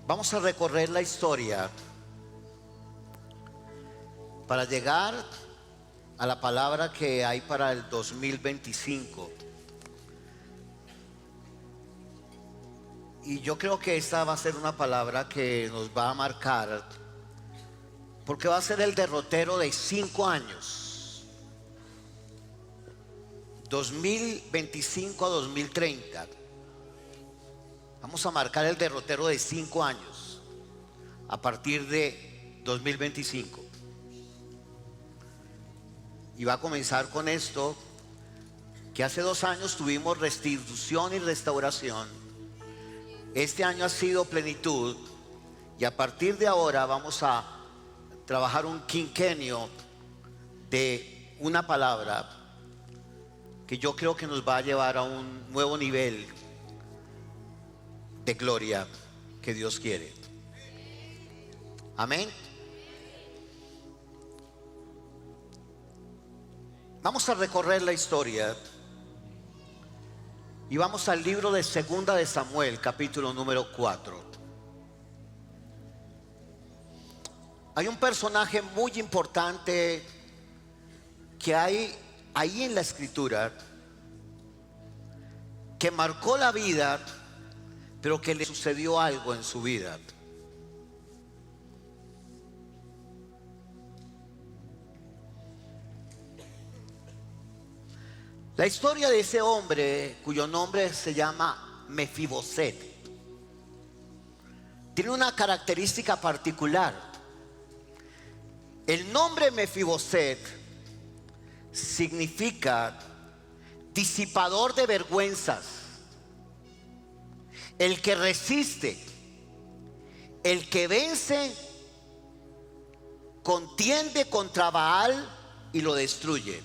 Vamos a recorrer la historia para llegar a la palabra que hay para el 2025. Y yo creo que esta va a ser una palabra que nos va a marcar, porque va a ser el derrotero de 5 años, 2025 a 2030. Vamos a marcar el derrotero de 5 años a partir de 2025. Y va a comenzar con esto, que hace 2 años tuvimos restitución y restauración. Este año ha sido plenitud, y a partir de ahora vamos a trabajar un quinquenio de una palabra que yo creo que nos va a llevar a un nuevo nivel de gloria que Dios quiere. Amén. Vamos a recorrer la historia y vamos al libro de Segunda de Samuel, capítulo número 4. Hay un personaje muy importante que hay ahí en la escritura, que marcó la vida, pero que le sucedió algo en su vida. La historia de ese hombre, cuyo nombre se llama Mefiboset, tiene una característica particular. El nombre Mefiboset significa disipador de vergüenzas, el que resiste, el que vence, contiende contra Baal y lo destruye.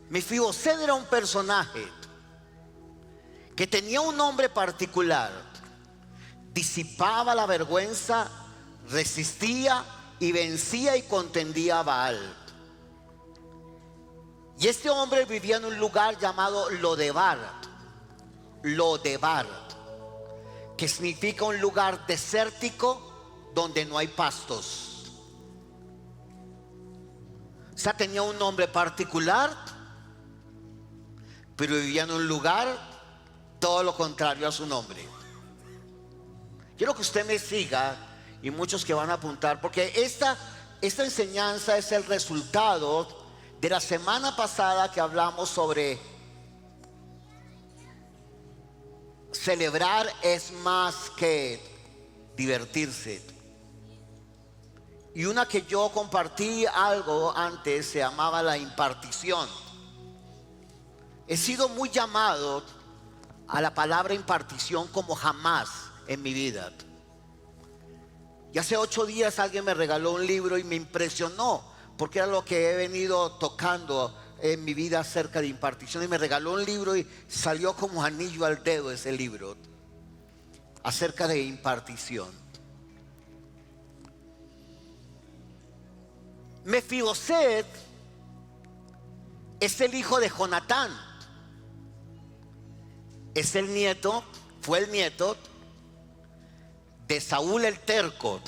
Mefiboset era un personaje que tenía un nombre particular: disipaba la vergüenza, resistía y vencía y contendía a Baal. Y este hombre vivía en un lugar llamado Lodebar, que significa un lugar desértico donde no hay pastos. O sea, tenía un nombre particular, pero vivía en un lugar todo lo contrario a su nombre. Quiero que usted me siga, y muchos que van a apuntar, porque esta enseñanza es el resultado de la semana pasada que hablamos sobre celebrar es más que divertirse. Y una que yo compartí algo antes se llamaba la impartición. He sido muy llamado a la palabra impartición como jamás en mi vida. Y hace 8 días alguien me regaló un libro y me impresionó, porque era lo que he venido tocando en mi vida acerca de impartición. Y me regaló un libro y salió como anillo al dedo ese libro acerca de impartición. Mefiboset es el hijo de Jonatán. Es el nieto, fue el nieto de Saúl el terco.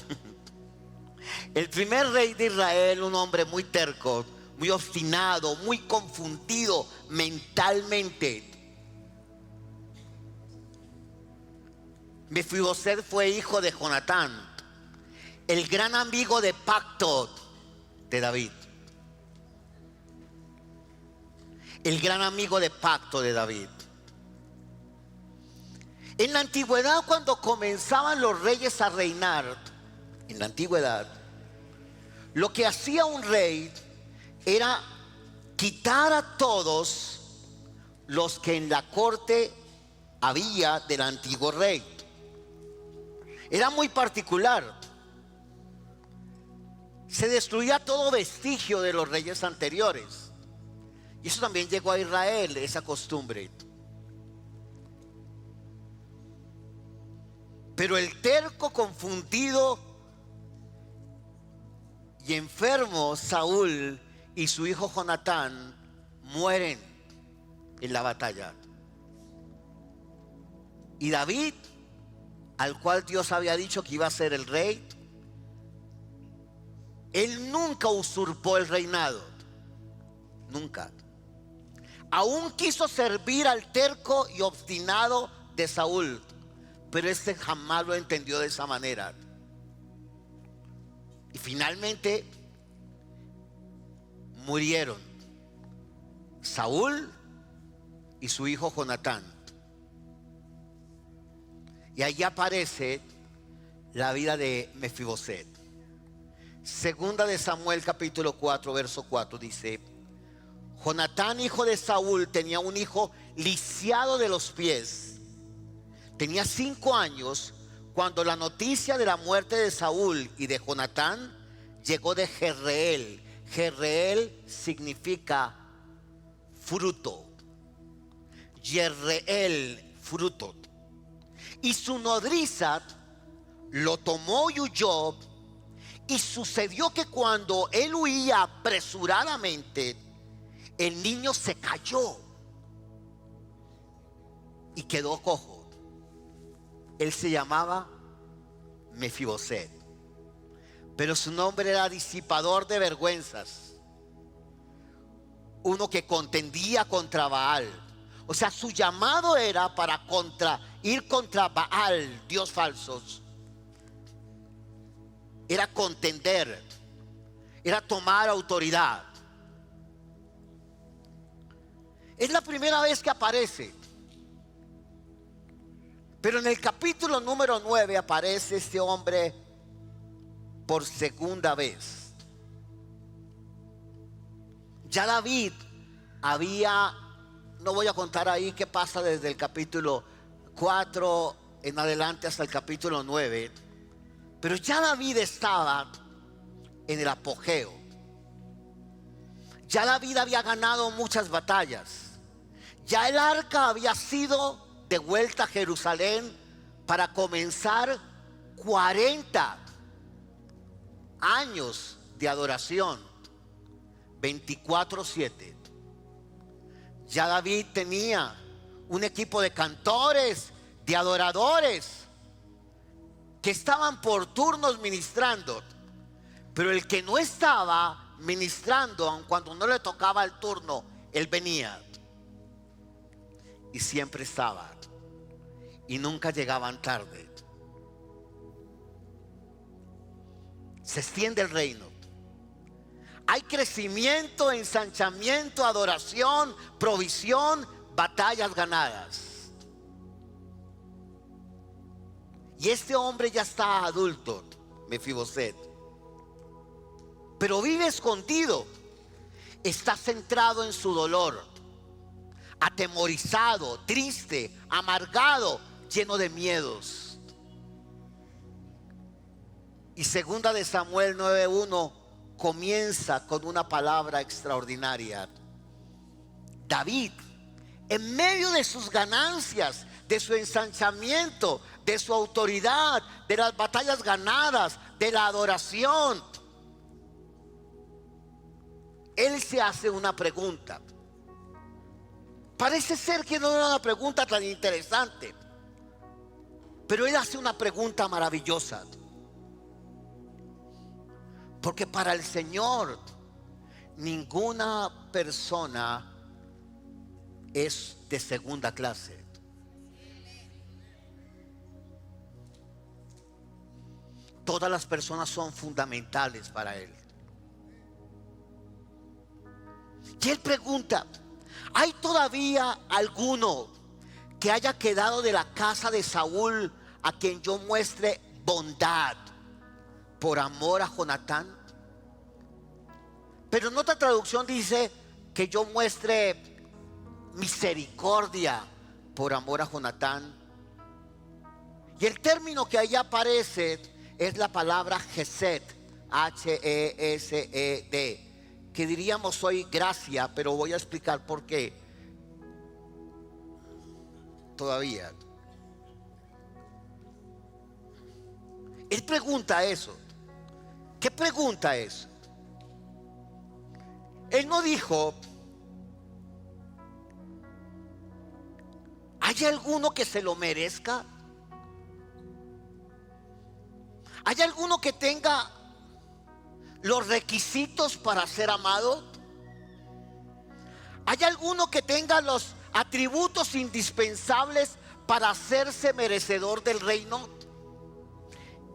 El primer rey de Israel, un hombre muy terco, muy obstinado, muy confundido mentalmente. Mefiboset fue hijo de Jonatán, el gran amigo de pacto de David. El gran amigo de pacto de David. En la antigüedad, cuando comenzaban los reyes a reinar, en la antigüedad, lo que hacía un rey era quitar a todos los que en la corte había del antiguo rey. Era muy particular. Se destruía todo vestigio de los reyes anteriores. Y eso también llegó a Israel, esa costumbre. Pero el terco, confundido y enfermo Saúl y su hijo Jonatán mueren en la batalla. Y David al cual Dios había dicho que iba a ser el rey, él nunca usurpó el reinado, nunca. Aún quiso servir al terco y obstinado de Saúl, pero este jamás lo entendió de esa manera. Y finalmente murieron Saúl y su hijo Jonatán. Y ahí aparece la vida de Mefiboset. Segunda de Samuel capítulo 4 verso 4 dice: Jonatán, hijo de Saúl, tenía un hijo lisiado de los pies. Tenía 5 años cuando la noticia de la muerte de Saúl y de Jonatán llegó de Jezreel. Jezreel significa fruto. Jezreel, fruto. Y su nodriza lo tomó y huyó. Y sucedió que cuando él huía apresuradamente, el niño se cayó y quedó cojo. Él se llamaba Mefiboset, pero su nombre era disipador de vergüenzas, uno que contendía contra Baal. O sea, su llamado era para ir contra Baal, dios falsos. Era contender, era tomar autoridad. Es la primera vez que aparece. Pero en el capítulo número 9 aparece este hombre por segunda vez. Ya David había, no voy a contar ahí qué pasa desde el capítulo 4 en adelante hasta el capítulo 9. Pero ya David estaba en el apogeo. Ya David había ganado muchas batallas. Ya el arca había sido devuelta a Jerusalén para comenzar 40 años de adoración, 24/7. Ya David tenía un equipo de cantores, de adoradores, que estaban por turnos ministrando. Pero el que no estaba ministrando, aun cuando no le tocaba el turno, él venía. Y siempre estaba. Y nunca llegaban tarde. Se extiende el reino. Hay crecimiento, ensanchamiento, adoración, provisión, batallas ganadas. Y este hombre ya está adulto, Mefiboset, pero vive escondido. Está centrado en su dolor, atemorizado, triste, amargado, lleno de miedos. Y segunda de Samuel 9:1 comienza con una palabra extraordinaria. David, en medio de sus ganancias, de su ensanchamiento, de su autoridad, de las batallas ganadas, de la adoración, él se hace una pregunta. Parece ser que no era una pregunta tan interesante, pero él hace una pregunta maravillosa. Porque para el Señor ninguna persona es de segunda clase. Todas las personas son fundamentales para Él. Y Él pregunta: ¿hay todavía alguno que haya quedado de la casa de Saúl a quien yo muestre bondad por amor a Jonatán? Pero en otra traducción dice que yo muestre misericordia por amor a Jonatán. Y el término que ahí aparece es la palabra Hesed, H-E-S-E-D, que diríamos hoy gracia, pero voy a explicar por qué todavía. Él pregunta eso. ¿Qué pregunta eso? Él no dijo: ¿hay alguno que se lo merezca? ¿Hay alguno que tenga los requisitos para ser amado? ¿Hay alguno que tenga los atributos indispensables para hacerse merecedor del reino?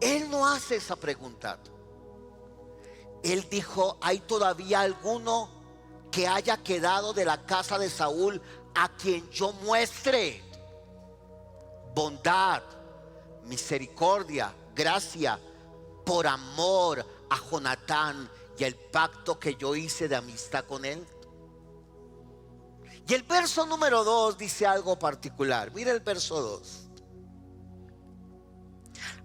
Él no hace esa pregunta. Él dijo: ¿hay todavía alguno que haya quedado de la casa de Saúl a quien yo muestre bondad, misericordia, gracia, por amor a Jonatán y el pacto que yo hice de amistad con él? Y el verso número 2 dice algo particular. Mira el verso 2.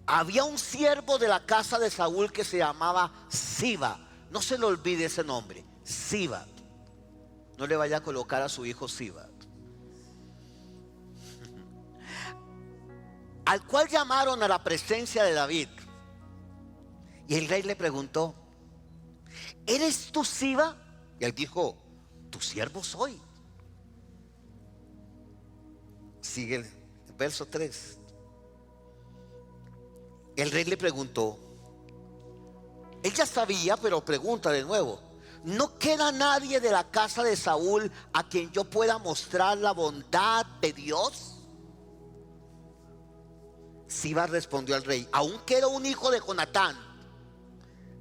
Había un siervo de la casa de Saúl que se llamaba Siba. No se le olvide ese nombre, Siba. No le vaya a colocar a su hijo Siba. Al cual llamaron a la presencia de David. Y el rey le preguntó: ¿eres tú Siba? Y él dijo: tu siervo soy. Sigue el verso 3. El rey le preguntó, él ya sabía, pero pregunta de nuevo: ¿no queda nadie de la casa de Saúl a quien yo pueda mostrar la bondad de Dios? Siba respondió al rey: aún queda un hijo de Jonatán.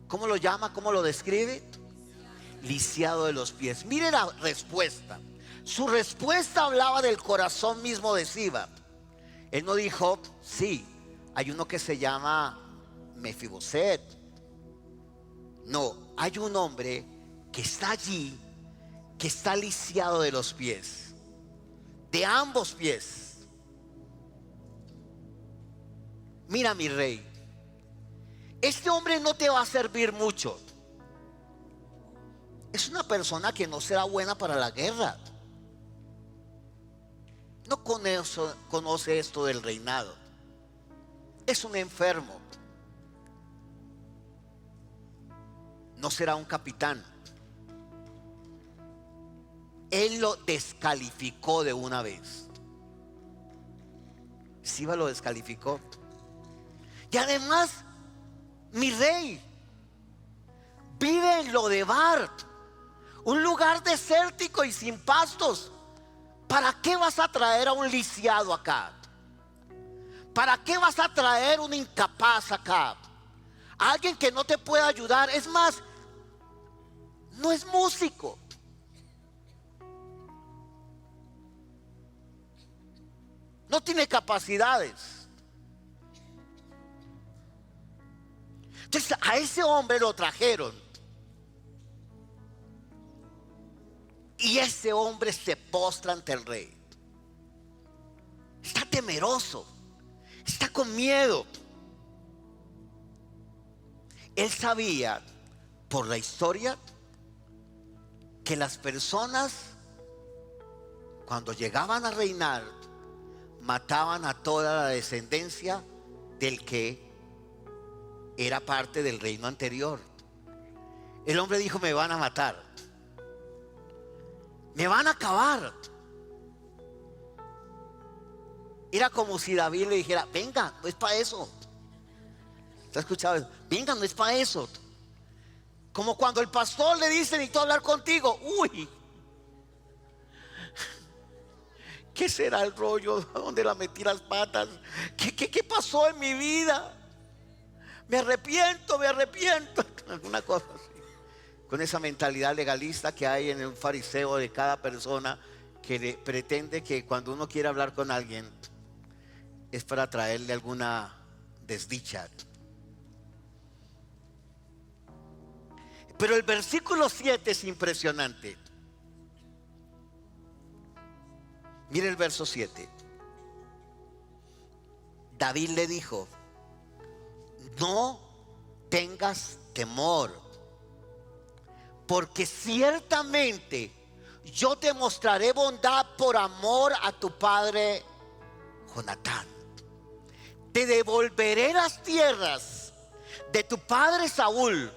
¿Cómo lo llama? ¿Cómo lo describe? Lisiado de los pies. Mire la respuesta. Su respuesta hablaba del corazón mismo de Siba. Él no dijo: sí, hay uno que se llama Mefiboset. No, hay un hombre que está allí, que está lisiado de los pies, de ambos pies. Mira, mi rey, este hombre no te va a servir mucho. Es una persona que no será buena para la guerra. No conoce esto del reinado. Es un enfermo. No será un capitán. Él lo descalificó de una vez. Siba lo descalificó. Y además, mi rey vive en Lodebar, un lugar desértico y sin pastos. ¿Para qué vas a traer a un lisiado acá? ¿Para qué vas a traer un incapaz acá? Alguien que no te pueda ayudar. Es más, no es músico. No tiene capacidades. Entonces a ese hombre lo trajeron. Y ese hombre se postra ante el rey. Está temeroso. Está con miedo. Él sabía por la historia que las personas, cuando llegaban a reinar, mataban a toda la descendencia del que era parte del reino anterior. El hombre dijo: me van a matar, me van a acabar. Era como si David le dijera: venga, no es para eso. ¿Te has escuchado eso? Venga, no es para eso. Como cuando el pastor le dice: necesito hablar contigo. Uy, ¿qué será el rollo? ¿A dónde la metí las patas? ¿Qué pasó en mi vida? Me arrepiento. Alguna cosa así. Con esa mentalidad legalista que hay en un fariseo de cada persona, que pretende que cuando uno quiere hablar con alguien es para traerle alguna desdicha. Pero el versículo 7 es impresionante. Mire el verso 7. David le dijo: no tengas temor, porque ciertamente yo te mostraré bondad por amor a tu padre Jonatán. Te devolveré las tierras de tu padre Saúl.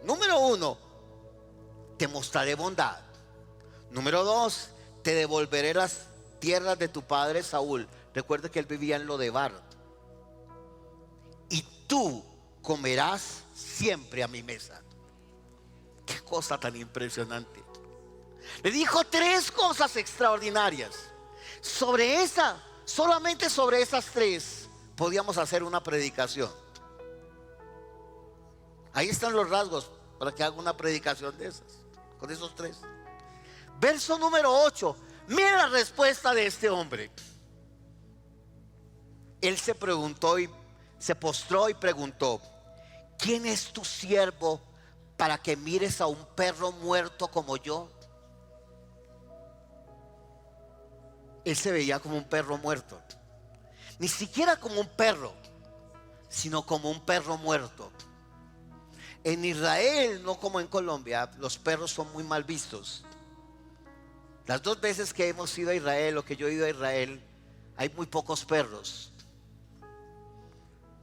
Número 1, te mostraré bondad. Número 2, te devolveré las tierras de tu padre Saúl. Recuerda que él vivía en Lodebar. Y tú comerás siempre a mi mesa. Qué cosa tan impresionante. Le dijo tres cosas extraordinarias. Sobre esa, solamente sobre esas tres, podíamos hacer una predicación. Ahí están los rasgos para que haga una predicación de esas, con esos tres. Verso número 8. Mira la respuesta de este hombre. Él se preguntó y se postró y preguntó: ¿quién es tu siervo para que mires a un perro muerto como yo? Él se veía como un perro muerto. Ni siquiera como un perro, sino como un perro muerto. En Israel, no como en Colombia, los perros son muy mal vistos. Las dos veces que hemos ido a Israel, o que yo he ido a Israel, hay muy pocos perros.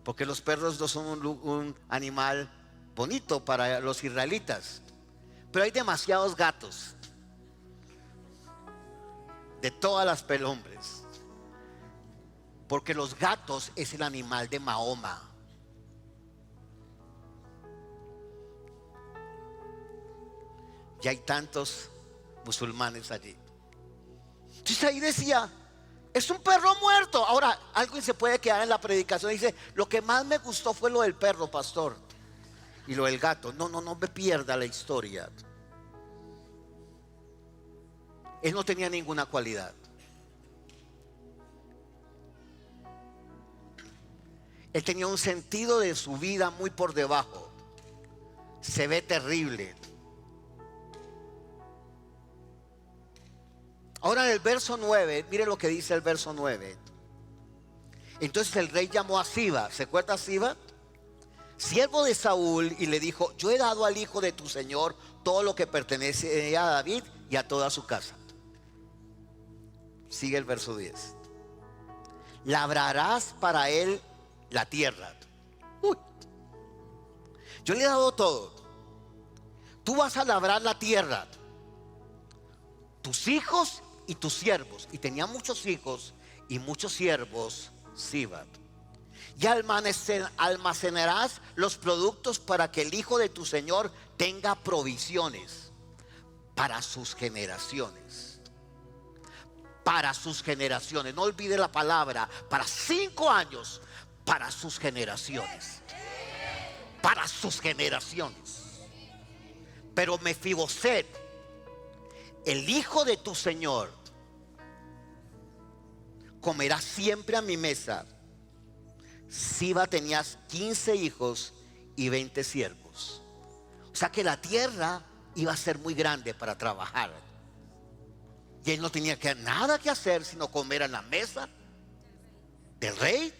Porque los perros no son un animal bonito para los israelitas. Pero hay demasiados gatos, de todas las pelombres. Porque los gatos es el animal de Mahoma. Y hay tantos musulmanes allí. Entonces ahí decía: es un perro muerto. Ahora, alguien se puede quedar en la predicación y dice: lo que más me gustó fue lo del perro, pastor, y lo del gato. No me pierda la historia. Él no tenía ninguna cualidad. Él tenía un sentido de su vida muy por debajo. Se ve terrible. Ahora en el verso 9, mire lo que dice el verso 9. Entonces el rey llamó a Siba, ¿se acuerda Siba? Siervo de Saúl, y le dijo: yo he dado al hijo de tu señor todo lo que pertenece a David y a toda su casa. Sigue el verso 10. Labrarás para él la tierra. Yo le he dado todo. Tú vas a labrar la tierra, tus hijos y tus siervos. Y tenía muchos hijos y muchos siervos Siba. Y almacenarás los productos para que el hijo de tu señor tenga provisiones para sus generaciones. Para sus generaciones. No olvide la palabra: para 5 años. Para sus generaciones. Para sus generaciones. Pero Mefiboset, el hijo de tu señor, comerá siempre a mi mesa. Siba tenía 15 hijos y 20 siervos. O sea que la tierra iba a ser muy grande para trabajar. Y él no tenía nada que hacer sino comer a la mesa del rey.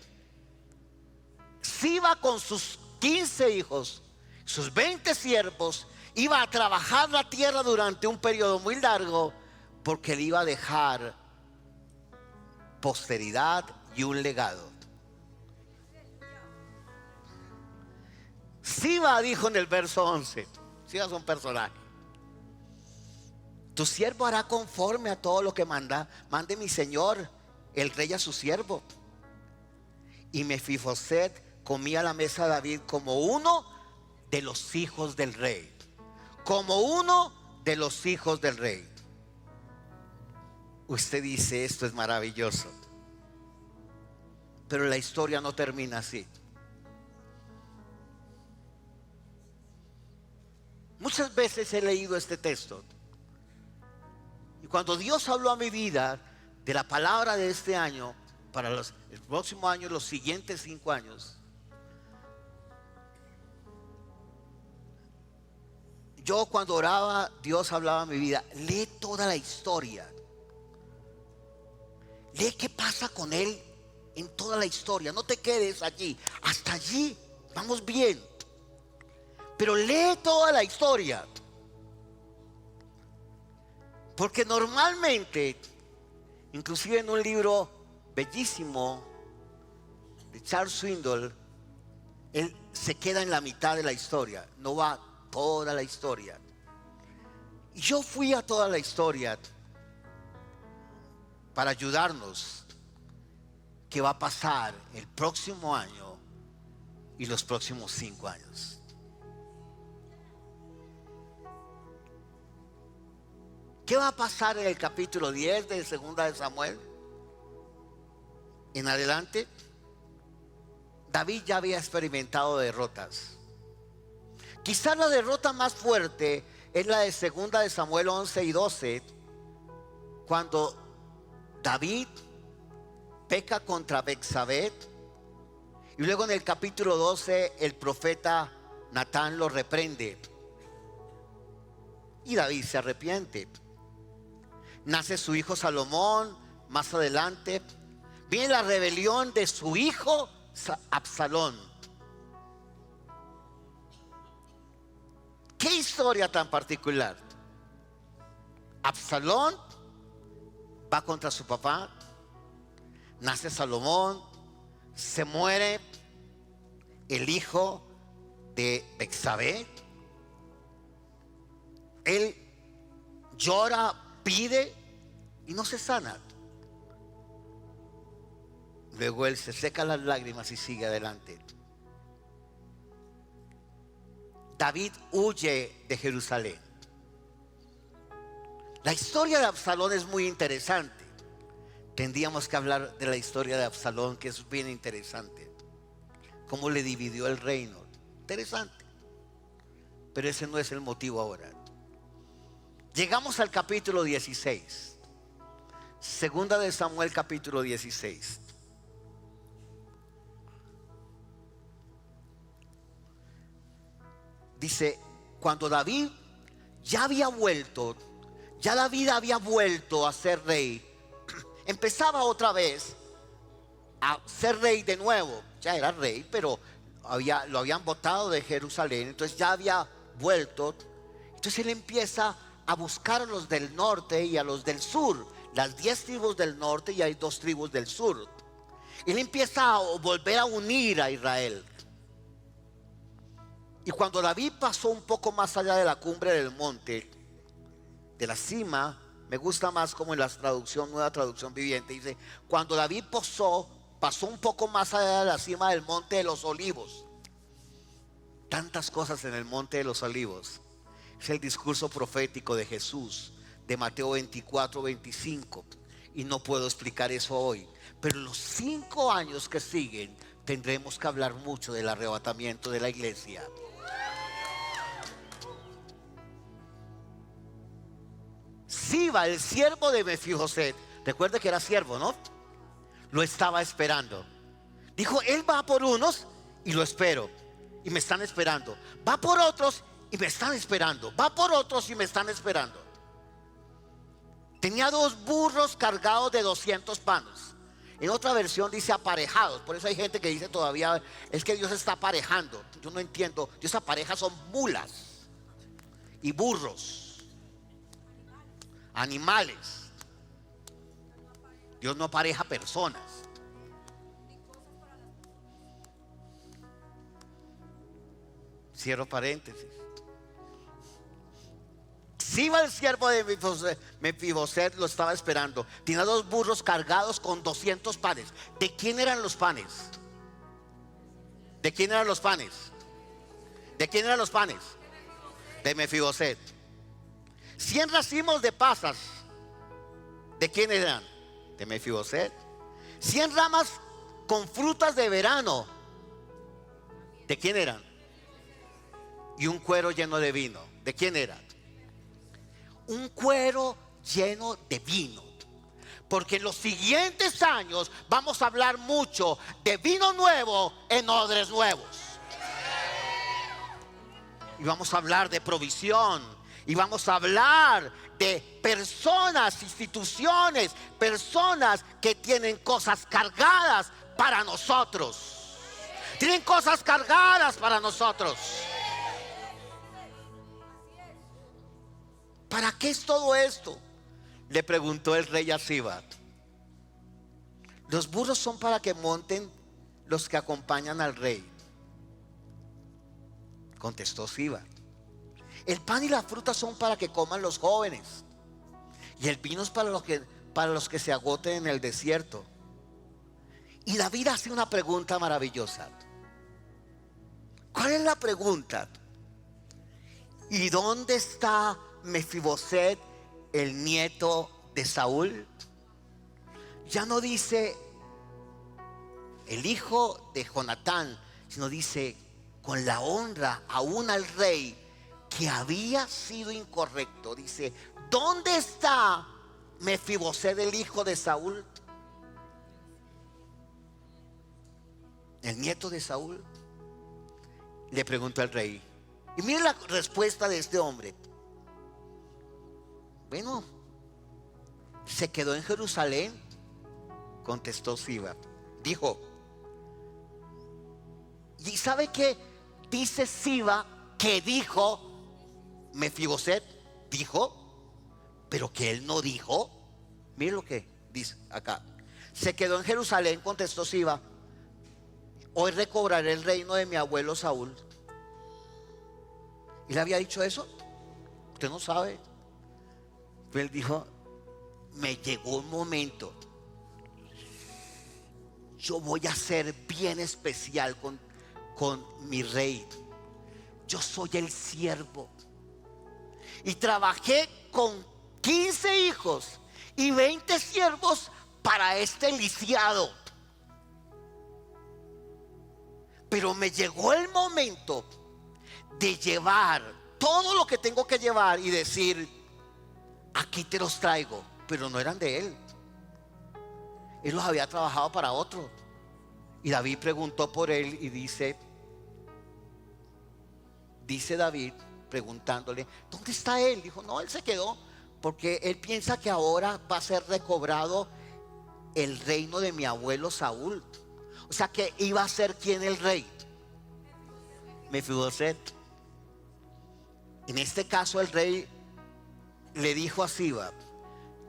Siba con sus 15 hijos, sus 20 siervos, iba a trabajar la tierra durante un periodo muy largo, porque le iba a dejar posteridad y un legado. Siba dijo en el verso 11, Siba es un personaje: tu siervo hará conforme a todo lo que mande mi señor el rey a su siervo. Y Mefiboset comía a la mesa de David como uno de los hijos del rey. Como uno de los hijos del rey. Usted dice: esto es maravilloso. Pero la historia no termina así. Muchas veces he leído este texto, y cuando Dios habló a mi vida de la palabra de este año, para el próximo año, los siguientes 5 años, yo cuando oraba, Dios hablaba a mi vida: lee toda la historia. Lee qué pasa con él en toda la historia. No te quedes allí. Hasta allí vamos bien. Pero lee toda la historia. Porque normalmente, inclusive en un libro bellísimo de Charles Swindoll, él se queda en la mitad de la historia. No va toda la historia. Y yo fui a toda la historia para ayudarnos. ¿Qué va a pasar el próximo año y los próximos 5 años. ¿Qué va a pasar en el capítulo 10 de Segunda de Samuel? En adelante, David ya había experimentado derrotas. Quizás la derrota más fuerte es la de Segunda de Samuel 11 y 12, cuando David peca contra Betsabé, y luego en el capítulo 12 el profeta Natán lo reprende y David se arrepiente. Nace su hijo Salomón. Más adelante viene la rebelión de su hijo Absalón. ¿Qué historia tan particular? Absalón va contra su papá, nace Salomón, se muere el hijo de Betsabé. Él llora, pide y no se sana. Luego él se seca las lágrimas y sigue adelante. David huye de Jerusalén. La historia de Absalón es muy interesante. Tendríamos que hablar de la historia de Absalón, que es bien interesante. Cómo le dividió el reino. Interesante. Pero ese no es el motivo ahora. Llegamos al capítulo 16. Segunda de Samuel, capítulo 16. Dice, cuando David ya había vuelto, ya David había vuelto a ser rey, empezaba otra vez a ser rey de nuevo. Ya era rey, pero lo habían botado de Jerusalén, entonces ya había vuelto. Entonces él empieza a buscar a los del norte y a los del sur, las 10 tribus del norte, y hay 2 tribus del sur. Él empieza a volver a unir a Israel. Y cuando David pasó un poco más allá de la cumbre del monte, de la cima, me gusta más como en la traducción, Nueva Traducción Viviente, dice, cuando David pasó un poco más allá de la cima del monte de los olivos. Tantas cosas en el monte de los olivos. Es el discurso profético de Jesús, de Mateo 24, 25. Y no puedo explicar eso hoy. Pero los 5 años que siguen, tendremos que hablar mucho del arrebatamiento de la iglesia. Siba, el siervo de Mefiboset, recuerda que era siervo, ¿no? Lo estaba esperando. Dijo, él va por unos y lo espero, y me están esperando. Va por otros y me están esperando. Va por otros y me están esperando. Tenía 2 burros cargados de 200 panes. En otra versión dice aparejados. Por eso hay gente que dice todavía, es que Dios está aparejando. Yo no entiendo. Dios apareja, son mulas y burros, animales. Dios no apareja personas. Cierro paréntesis. Siba, el siervo de Mefiboset, lo estaba esperando. Tenía 2 burros cargados con 200 panes. ¿De quién eran los panes? ¿De quién eran los panes? ¿De quién eran los panes? De Mefiboset. 100 racimos de pasas. ¿De quién eran? De Mefiboset. 100 ramas con frutas de verano. ¿De quién eran? Y un cuero lleno de vino. ¿De quién era? Un cuero lleno de vino. Porque en los siguientes años vamos a hablar mucho de vino nuevo en odres nuevos. Y vamos a hablar de provisión. Y vamos a hablar de personas, instituciones, personas que tienen cosas cargadas para nosotros. Tienen cosas cargadas para nosotros. ¿Para qué es todo esto?, le preguntó el rey a Siba. Los burros son para que monten los que acompañan al rey, contestó Siba. El pan y la fruta son para que coman los jóvenes, y el vino es para los que se agoten en el desierto. Y David hace una pregunta maravillosa. ¿Cuál es la pregunta? ¿Y dónde está Mefiboset, el nieto de Saúl? Ya no dice el hijo de Jonatán, sino dice con la honra aún al rey que había sido incorrecto. Dice, ¿dónde está Mefiboset, el hijo de Saúl? El nieto de Saúl. Le preguntó al rey. Y mire la respuesta de este hombre. Bueno, se quedó en Jerusalén, contestó Siba. Dijo, ¿y sabe qué dice Siba que dijo Mefiboset? Dijo, pero que él no dijo. Mire lo que dice acá. Se quedó en Jerusalén, contestó Siba. Hoy recobraré el reino de mi abuelo Saúl. ¿Y le había dicho eso? Usted no sabe. Pero él dijo, me llegó un momento. Yo voy a ser bien especial con mi rey. Yo soy el siervo. Y trabajé con 15 hijos y 20 siervos para este lisiado. Pero me llegó el momento de llevar todo lo que tengo que llevar y decir, aquí te los traigo. Pero no eran de él. Él los había trabajado para otro. Y David preguntó por él y dice David preguntándole, ¿dónde está él? Dijo, no, él se quedó porque él piensa que ahora va a ser recobrado el reino de mi abuelo Saúl. O sea que iba a ser ¿quién el rey? Mefiboset. En este caso el rey le dijo a Siba,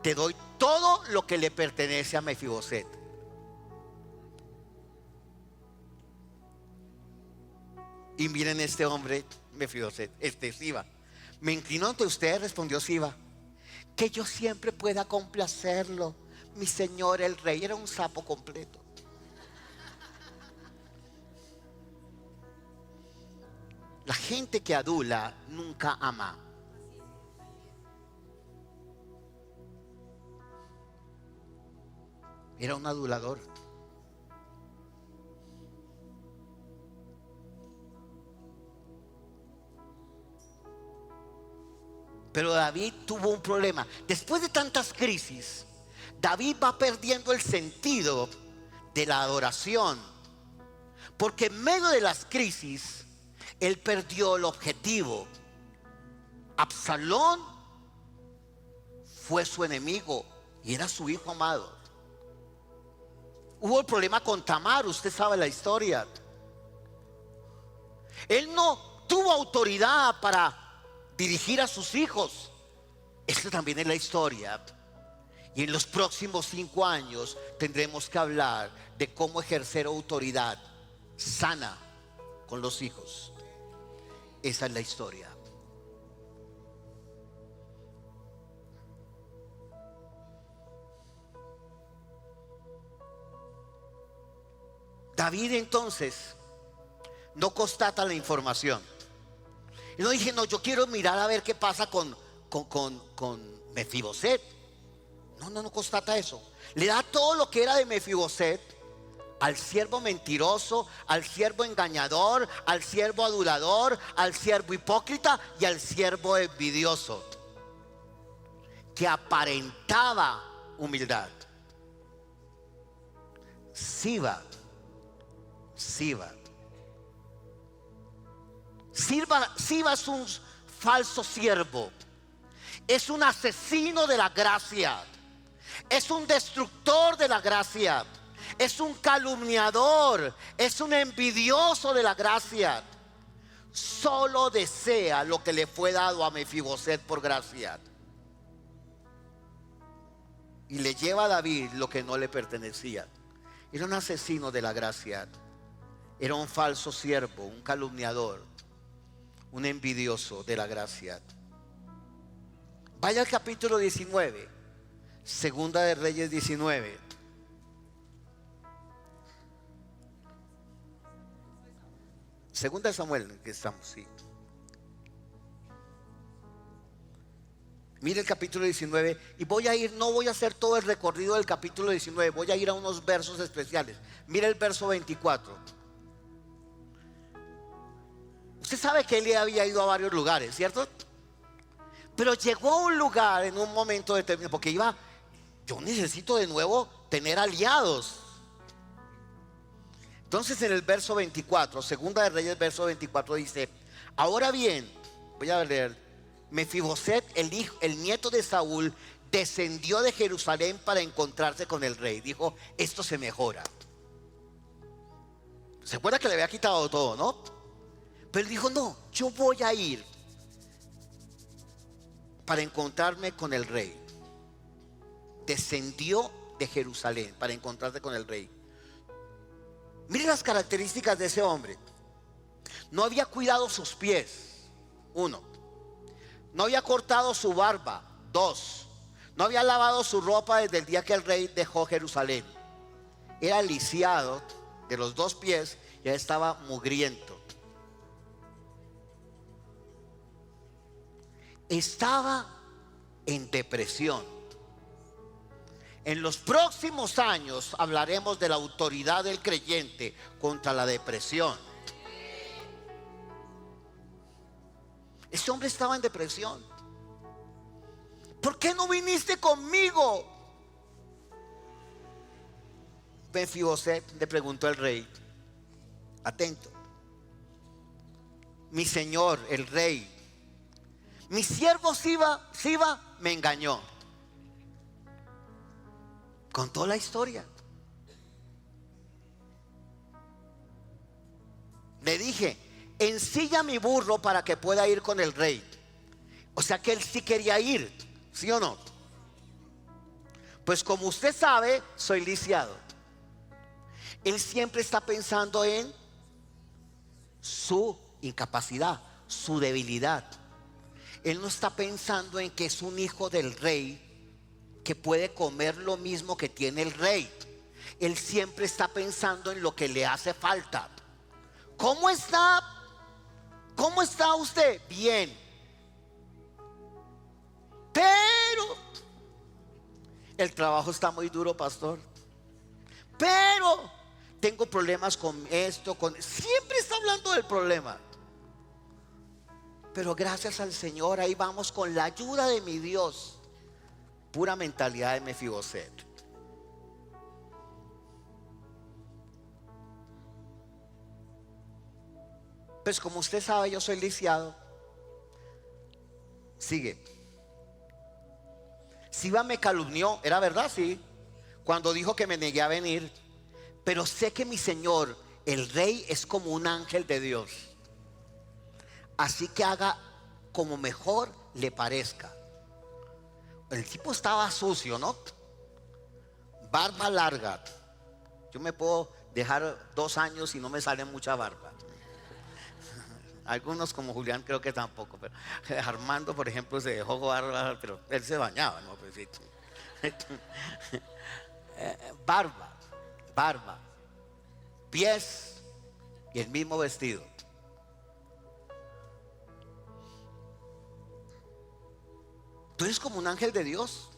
te doy todo lo que le pertenece a Mefiboset. Y miren este hombre, Mefiboset, Siba. Me inclino ante ustedes, respondió Siba, que yo siempre pueda complacerlo. Mi señor el rey era un sapo completo. La gente que adula nunca ama. Era un adulador. Pero David tuvo un problema. Después de tantas crisis, David va perdiendo el sentido de la adoración. Porque en medio de las crisis, él perdió el objetivo. Absalón fue su enemigo y era su hijo amado. Hubo el problema con Tamar, usted sabe la historia. Él no tuvo autoridad para dirigir a sus hijos. Esta también es la historia. Y en los próximos 5 años tendremos que hablar de cómo ejercer autoridad sana con los hijos. Esa es la historia. David entonces no constata la información. Y no dije, no, yo quiero mirar a ver qué pasa con Mefiboset. No constata eso. Le da todo lo que era de Mefiboset al siervo mentiroso, al siervo engañador, al siervo adulador, al siervo hipócrita y al siervo envidioso, que aparentaba humildad. Siba es un falso siervo. Es un asesino de la gracia. Es un destructor de la gracia. Es un calumniador. Es un envidioso de la gracia. Solo desea lo que le fue dado a Mefiboset por gracia. Y le lleva a David lo que no le pertenecía. Era un asesino de la gracia. Era un falso siervo, un calumniador, un envidioso de la gracia. Vaya al capítulo 19, Segunda de Reyes 19. Segunda de Samuel, en que estamos, sí. Mire el capítulo 19 y no voy a hacer todo el recorrido del capítulo 19, voy a ir a unos versos especiales. Mire el verso 24. Usted sabe que él había ido a varios lugares, ¿cierto? Pero llegó a un lugar en un momento determinado, porque yo necesito de nuevo tener aliados. Entonces en el verso 24, Segunda de Reyes, verso 24 dice: ahora bien, voy a leer. Mefiboset, el nieto de Saúl, descendió de Jerusalén para encontrarse con el rey. Dijo: esto se mejora. ¿Se acuerda que le había quitado todo, no? Pero él dijo: no, yo voy a ir para encontrarme con el rey. Descendió de Jerusalén para encontrarse con el rey. Mire las características de ese hombre. No había cuidado sus pies. 1. No había cortado su barba. 2. No había lavado su ropa desde el día que el rey dejó Jerusalén. Era lisiado de los 2 pies, ya estaba mugriento. Estaba en depresión. En los próximos años hablaremos de la autoridad del creyente contra la depresión. Ese hombre estaba en depresión. ¿Por qué no viniste conmigo? Mefiboset le preguntó al rey. Atento. Mi señor, el rey, mi siervo Siba me engañó. Contó la historia. Le dije: ensilla mi burro para que pueda ir con el rey. O sea que él sí quería ir, ¿sí o no? Pues como usted sabe, soy lisiado. Él siempre está pensando en su incapacidad, su debilidad. Él no está pensando en que es un hijo del rey, que puede comer lo mismo que tiene el rey. Él siempre está pensando en lo que le hace falta. ¿Cómo está? ¿Cómo está usted? Bien. Pero el trabajo está muy duro, pastor. Pero tengo problemas con esto, siempre está hablando del problema. Pero gracias al Señor, ahí vamos con la ayuda de mi Dios. Pura mentalidad de Mefiboset. Pues como usted sabe, yo soy lisiado. Sigue. Siba me calumnió, era verdad, sí, cuando dijo que me negué a venir. Pero sé que mi señor, el rey, es como un ángel de Dios. Así que haga como mejor le parezca. El tipo estaba sucio, ¿no? Barba larga. Yo me puedo dejar 2 años y no me sale mucha barba. Algunos como Julián creo que tampoco, pero Armando, por ejemplo, se dejó barba, pero él se bañaba, ¿no? Pues sí. Barba, pies y el mismo vestido. Tú eres como un ángel de Dios.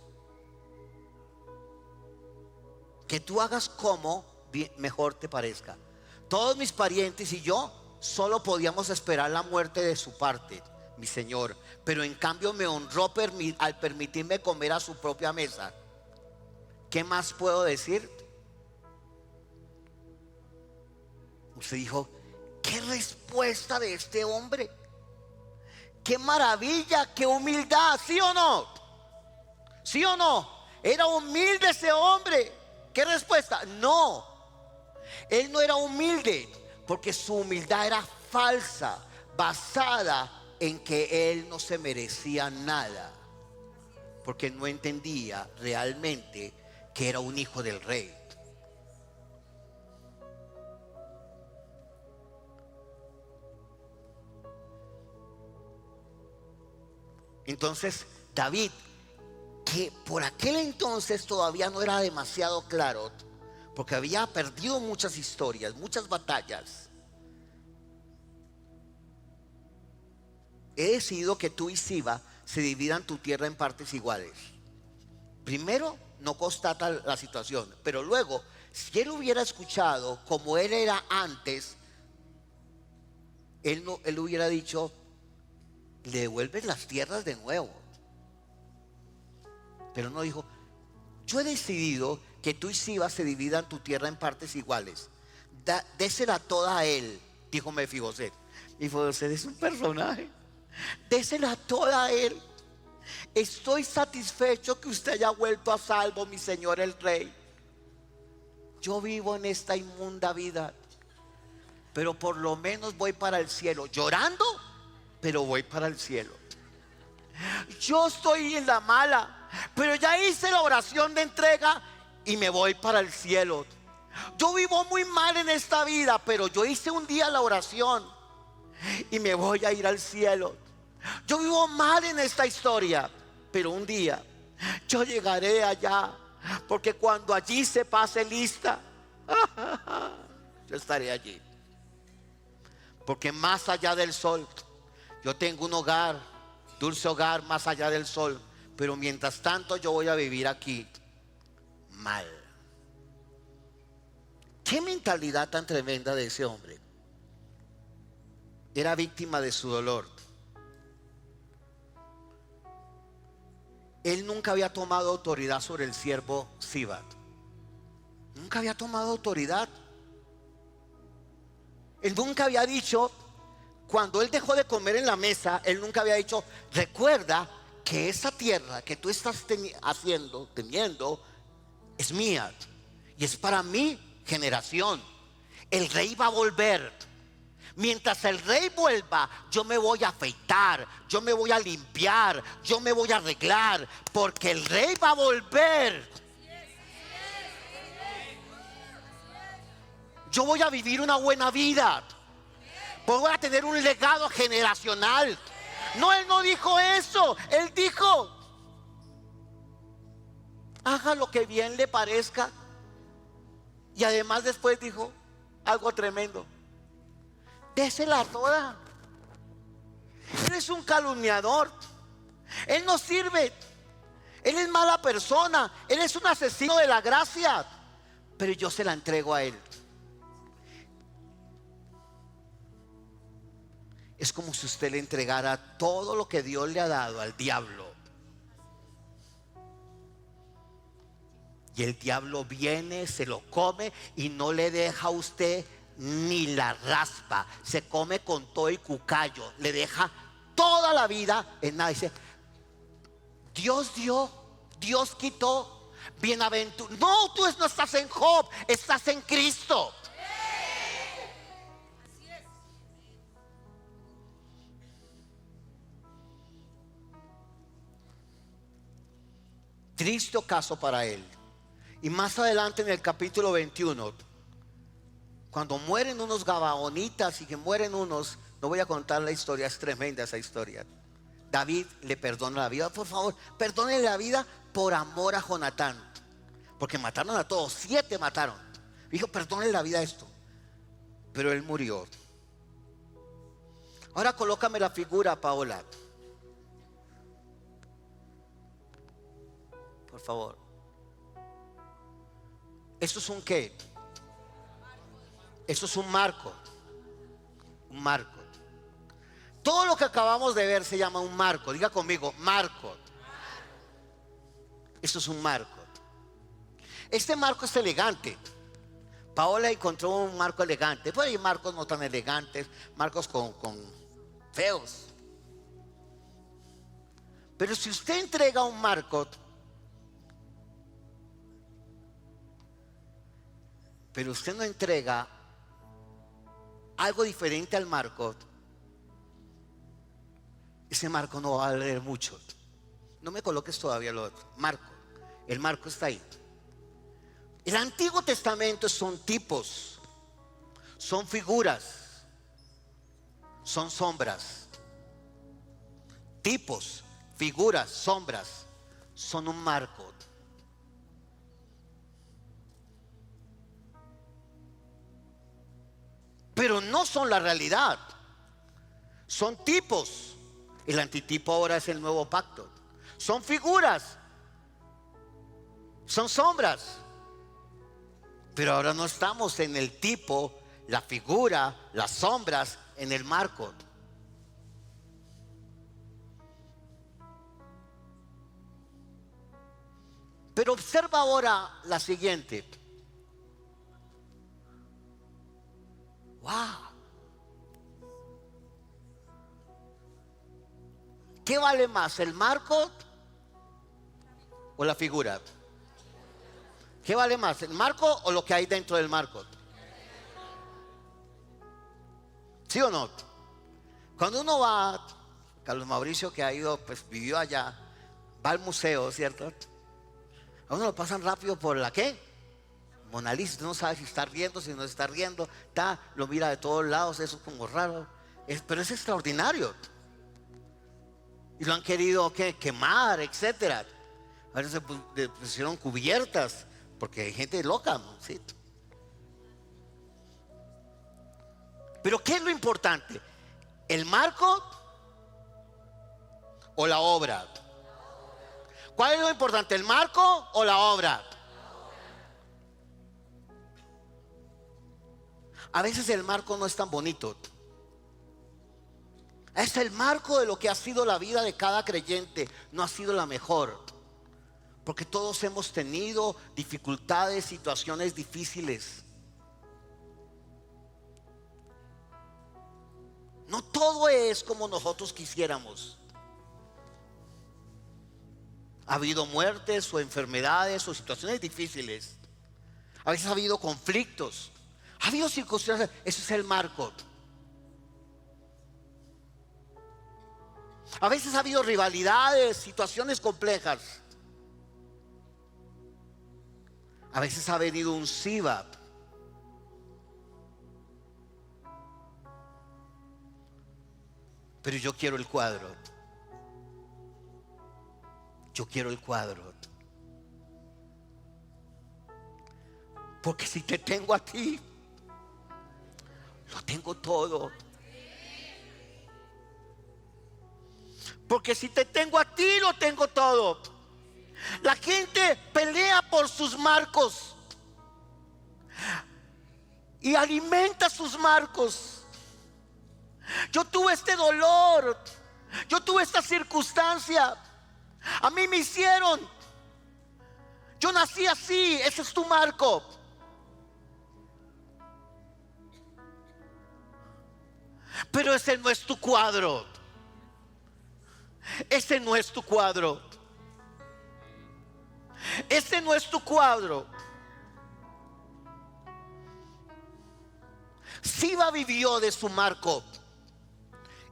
Que tú hagas como mejor te parezca. Todos mis parientes y yo solo podíamos esperar la muerte de su parte, mi señor, pero en cambio me honró al permitirme comer a su propia mesa. ¿Qué más puedo decir? Usted dijo: qué respuesta de este hombre, qué maravilla, qué humildad. ¿Sí o no? ¿Sí o no? Era humilde ese hombre. ¿Qué respuesta? No, él no era humilde, porque su humildad era falsa, basada en que él no se merecía nada, porque no entendía realmente que era un hijo del rey. Entonces David, que por aquel entonces todavía no era demasiado claro, porque había perdido muchas historias, muchas batallas, he decidido que tú y Siba se dividan tu tierra en partes iguales. Primero, no constata la situación, pero luego, si él hubiera escuchado como él era antes, él hubiera dicho: le devuelves las tierras de nuevo. Pero no dijo: yo he decidido que tú y Siba se dividan tu tierra en partes iguales. Désela toda a él, dijo Mefiboset. Mefiboset es un personaje. Désela toda a él. Estoy satisfecho que usted haya vuelto a salvo, mi señor el rey. Yo vivo en esta inmunda vida, pero por lo menos voy para el cielo. Llorando, pero voy para el cielo. Yo estoy en la mala, pero ya hice la oración de entrega y me voy para el cielo. Yo vivo muy mal en esta vida, pero yo hice un día la oración y me voy a ir al cielo. Yo vivo mal en esta historia, pero un día yo llegaré allá, porque cuando allí se pase lista, yo estaré allí. Porque más allá del sol, yo tengo un hogar, dulce hogar más allá del sol. Pero mientras tanto yo voy a vivir aquí mal. Qué mentalidad tan tremenda de ese hombre. Era víctima de su dolor. Él nunca había tomado autoridad sobre el siervo Siba. Nunca había tomado autoridad. Él nunca había dicho, cuando él dejó de comer en la mesa, él nunca había dicho: recuerda que esa tierra que tú estás teniendo es mía y es para mi generación. El rey va a volver. Mientras el rey vuelva, yo me voy a afeitar, yo me voy a limpiar, yo me voy a arreglar, porque el rey va a volver. Yo voy a vivir una buena vida. Voy a tener un legado generacional. No, él no dijo eso. Él dijo: haga lo que bien le parezca. Y además después dijo algo tremendo: désela toda. Él es un calumniador. Él no sirve. Él es mala persona. Él es un asesino de la gracia. Pero yo se la entrego a él. Es como si usted le entregara todo lo que Dios le ha dado al diablo. Y el diablo viene, se lo come y no le deja a usted ni la raspa. Se come con todo y cucayo. Le deja toda la vida en nada. Dice: Dios dio, Dios quitó. Bienaventurado. No, tú no estás en Job, estás en Cristo. Triste caso para él. Y más adelante en el capítulo 21, cuando mueren unos gabaonitas y que mueren unos, no voy a contar la historia, es tremenda esa historia. David le perdona la vida. Por favor, perdónenle la vida por amor a Jonatán, porque mataron a todos, 7 mataron. Dijo: perdónenle la vida a esto. Pero él murió. Ahora colócame la figura, Paola, por favor. ¿Esto es un qué? Esto es un marco. Un marco. Todo lo que acabamos de ver se llama un marco. Diga conmigo: marco. Esto es un marco. Este marco es elegante. Paola encontró un marco elegante. Pues hay marcos no tan elegantes, marcos con feos. Pero si usted entrega un marco, pero usted no entrega algo diferente al marco, ese marco no va a valer mucho. No me coloques todavía lo otro. Marco. El marco está ahí. El Antiguo Testamento son tipos, son figuras, son sombras. Tipos, figuras, sombras, son un marco. Pero no son la realidad. Son tipos, El antitipo ahora es el nuevo pacto. Son figuras, son sombras. Pero ahora no estamos en el tipo, la figura, las sombras, en el marco. Pero observa ahora la siguiente. ¡Wow! ¿Qué vale más, el marco o la figura? ¿Qué vale más, el marco o lo que hay dentro del marco? ¿Sí o no? Cuando uno va, Carlos Mauricio que ha ido, pues vivió allá, va al museo, ¿cierto? A uno lo pasan rápido por la ¿qué? Mona Lisa, no sabe si está riendo, si no está riendo, lo mira de todos lados, eso es como raro, pero es extraordinario. Y lo han querido ¿qué? Quemar, etcétera. A veces se pusieron cubiertas, porque hay gente loca, ¿sí? Pero ¿qué es lo importante? ¿El marco o la obra? ¿Cuál es lo importante? ¿El marco o la obra? A veces el marco no es tan bonito. Es el marco de lo que ha sido la vida de cada creyente. No ha sido la mejor. Porque todos hemos tenido dificultades, situaciones difíciles. No todo es como nosotros quisiéramos. Ha habido muertes o enfermedades o situaciones difíciles. A veces ha habido conflictos. Ha habido circunstancias. Eso es el marco. A veces ha habido rivalidades, situaciones complejas. A veces ha venido un SIVA. Pero yo quiero el cuadro. Yo quiero el cuadro. Porque si te tengo a ti, lo tengo todo. Porque si te tengo a ti, lo tengo todo. La gente pelea por sus marcos y alimenta sus marcos. Yo tuve este dolor, yo tuve esta circunstancia, a mí me hicieron, yo nací así. Ese es tu marco. Pero ese no es tu cuadro. Ese no es tu cuadro. Ese no es tu cuadro. Siba vivió de su marco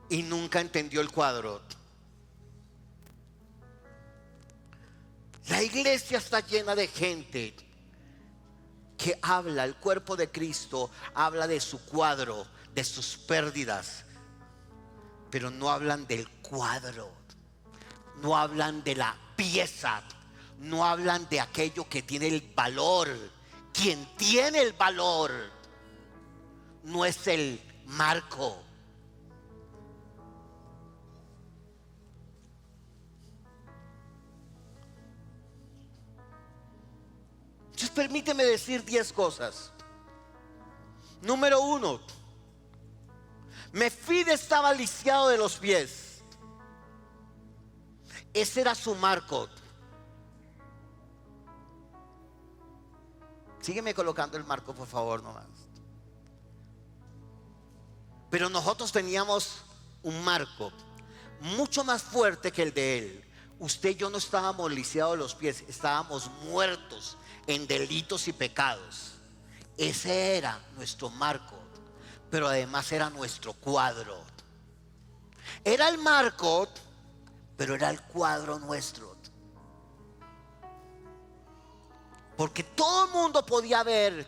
y nunca entendió el cuadro. La iglesia está llena de gente que habla, el cuerpo de Cristo habla de su cuadro, de sus pérdidas, pero no hablan del cuadro, no hablan de la pieza, no hablan de aquello que tiene el valor. Quien tiene el valor no es el marco. Entonces permíteme decir 10 cosas. Número 1, Mefide estaba lisiado de los pies. Ese era su marco. Sígueme colocando el marco, por favor, nomás. Pero nosotros teníamos un marco mucho más fuerte que el de él. Usted y yo no estábamos lisiados de los pies, estábamos muertos en delitos y pecados. Ese era nuestro marco, pero además era nuestro cuadro. Era el marco, pero era el cuadro nuestro. Porque todo el mundo podía ver.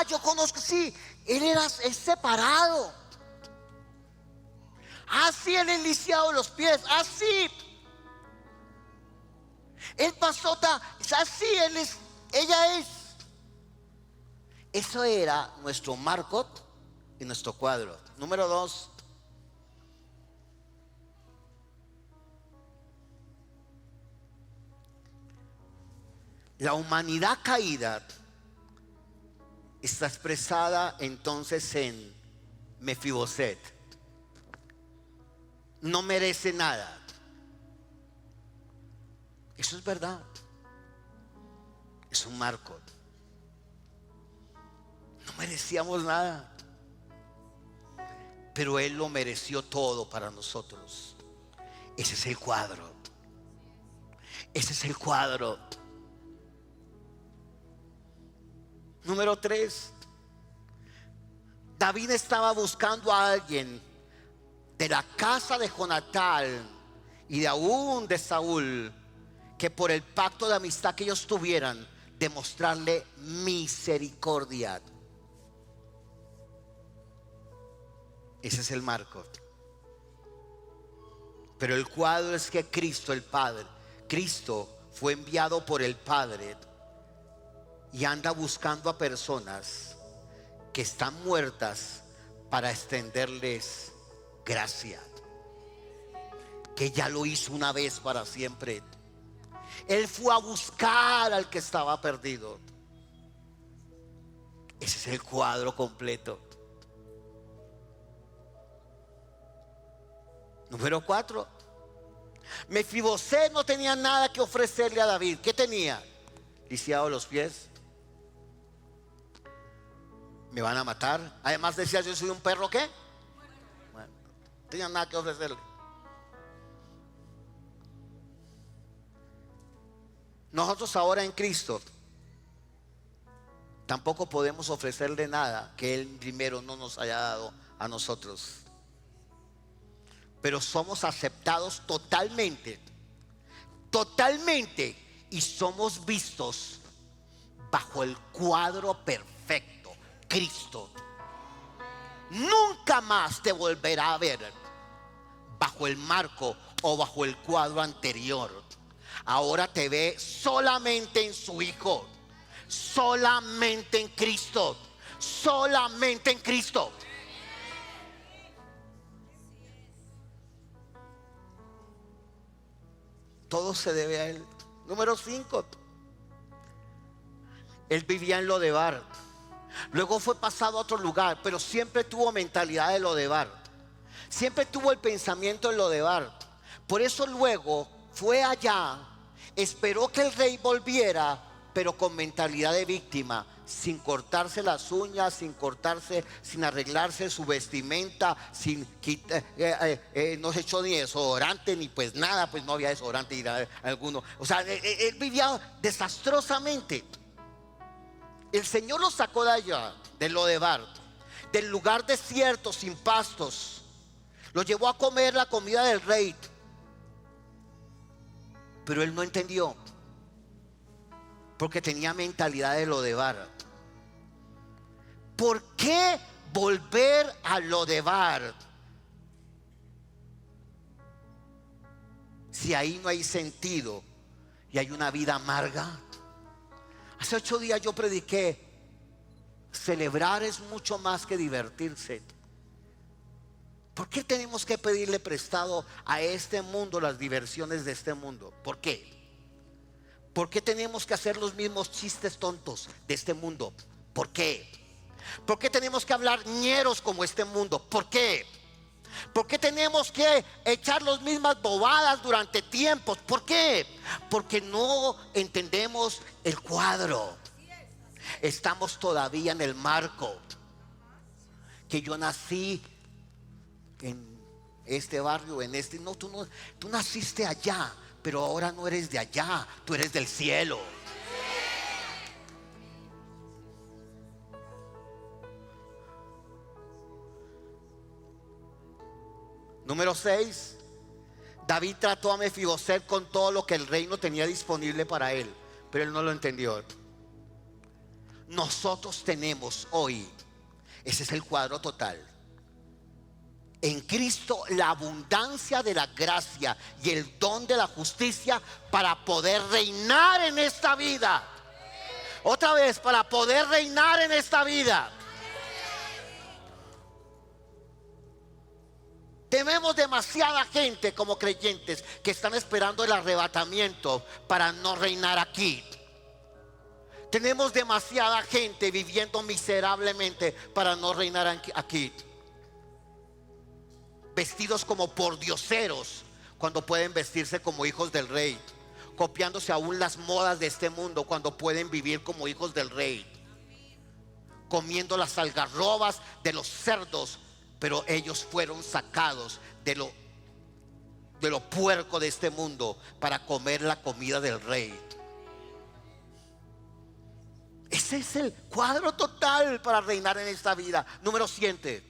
Yo conozco, sí, es separado. Sí, él es lisiado de los pies. Sí, él pasó, así, ella es. Eso era nuestro marco y nuestro cuadro. Número 2, La humanidad caída está expresada entonces en Mefiboset. No merece nada. Eso es verdad. Es un marco. No merecíamos nada, pero Él lo mereció todo para nosotros. Ese es el cuadro. Ese es el cuadro. Número 3. David estaba buscando a alguien de la casa de Jonatán y de aún de Saúl, que por el pacto de amistad que ellos tuvieran, demostrarle misericordia. Ese es el marco. Pero el cuadro es que Cristo, el Padre, Cristo fue enviado por el Padre y anda buscando a personas que están muertas para extenderles gracia, que ya lo hizo una vez para siempre. Él fue a buscar al que estaba perdido. Ese es el cuadro completo. Número 4. Mefiboset no tenía nada que ofrecerle a David. ¿Qué tenía? Lisiado los pies. Me van a matar. Además decía, yo soy un perro, ¿qué? Bueno, no tenía nada que ofrecerle. Nosotros ahora en Cristo tampoco podemos ofrecerle nada que Él primero no nos haya dado a nosotros. Pero somos aceptados totalmente, totalmente, y somos vistos bajo el cuadro perfecto, Cristo. Nunca más te volverá a ver bajo el marco o bajo el cuadro anterior. Ahora te ve solamente en su Hijo, solamente en Cristo, solamente en Cristo. Todo se debe a Él. Número 5. Él vivía en Lodebar. Luego fue pasado a otro lugar, pero siempre tuvo mentalidad de Lodebar. Siempre tuvo el pensamiento de Lodebar. Por eso luego fue allá, esperó que el rey volviera, pero con mentalidad de víctima, sin cortarse las uñas, sin arreglarse su vestimenta, no se echó ni desodorante, ni pues nada, pues no había desodorante alguno. O sea, él vivía desastrosamente. El Señor lo sacó de allá, de Lodebar, del lugar desierto, sin pastos. Lo llevó a comer la comida del rey. Pero él no entendió, porque tenía mentalidad de Lodebar. ¿Por qué volver a Lodebar si ahí no hay sentido y hay una vida amarga? Hace 8 días yo prediqué: celebrar es mucho más que divertirse. ¿Por qué tenemos que pedirle prestado a este mundo las diversiones de este mundo? ¿Por qué? ¿Por qué tenemos que hacer los mismos chistes tontos de este mundo? ¿Por qué? ¿Por qué tenemos que hablar ñeros como este mundo? ¿Por qué? ¿Por qué tenemos que echar las mismas bobadas durante tiempos? ¿Por qué? Porque no entendemos el cuadro. Estamos todavía en el marco. Que yo nací en este barrio, no, tú naciste allá, pero ahora no eres de allá, tú eres del cielo. Número 6. David trató a Mefiboset con todo lo que el reino tenía disponible para él, pero él no lo entendió. Nosotros tenemos hoy, ese es el cuadro total, en Cristo, la abundancia de la gracia y el don de la justicia para poder reinar en esta vida. Otra vez, para poder reinar en esta vida. Tenemos demasiada gente como creyentes que están esperando el arrebatamiento para no reinar aquí. Tenemos demasiada gente viviendo miserablemente para no reinar aquí. Vestidos como pordioseros cuando pueden vestirse como hijos del rey. Copiándose aún las modas de este mundo cuando pueden vivir como hijos del rey. Comiendo las algarrobas de los cerdos, pero ellos fueron sacados de lo puerco de este mundo para comer la comida del rey. Ese es el cuadro total para reinar en esta vida. Número 7.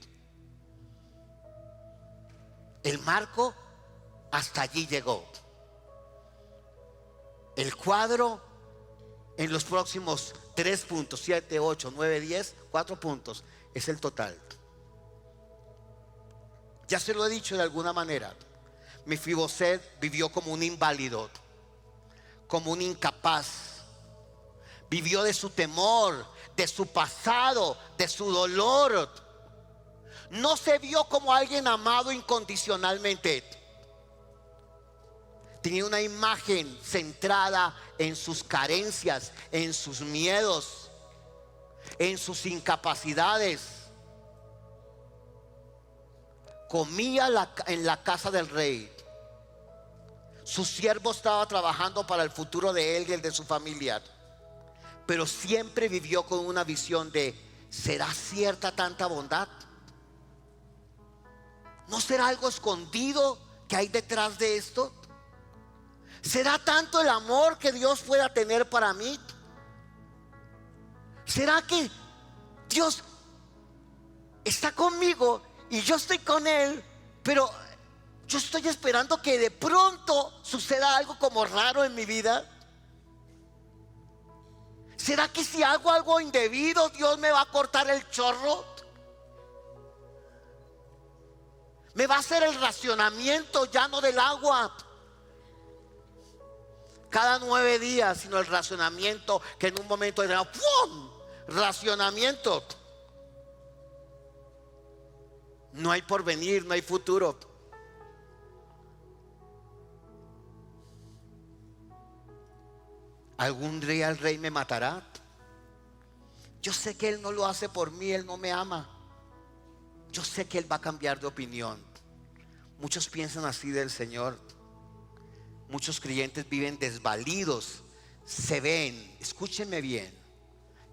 El marco hasta allí llegó. El cuadro en los próximos 3 puntos, 7, 8, 9, 10, 4 puntos, es el total. Ya se lo he dicho de alguna manera. Mefiboset vivió como un inválido, como un incapaz. Vivió de su temor, de su pasado, de su dolor. No se vio como alguien amado incondicionalmente. Tenía una imagen centrada en sus carencias, en sus miedos, en sus incapacidades. Comía en la casa del rey. Su siervo estaba trabajando para el futuro de él y el de su familia. Pero siempre vivió con una visión de: ¿será cierta tanta bondad? ¿No será algo escondido que hay detrás de esto? ¿Será tanto el amor que Dios pueda tener para mí? ¿Será que Dios está conmigo y yo estoy con Él, pero yo estoy esperando que de pronto suceda algo como raro en mi vida? ¿Será que si hago algo indebido, Dios me va a cortar el chorro? ¿Me va a hacer el racionamiento ya no del agua cada 9 días, sino el racionamiento que en un momento de ¡pum! Racionamiento? No hay porvenir, no hay futuro. ¿Algún día el rey me matará? Yo sé que Él no lo hace por mí, Él no me ama. Yo sé que Él va a cambiar de opinión. Muchos piensan así del Señor. Muchos creyentes viven desvalidos. Se ven, escúchenme bien,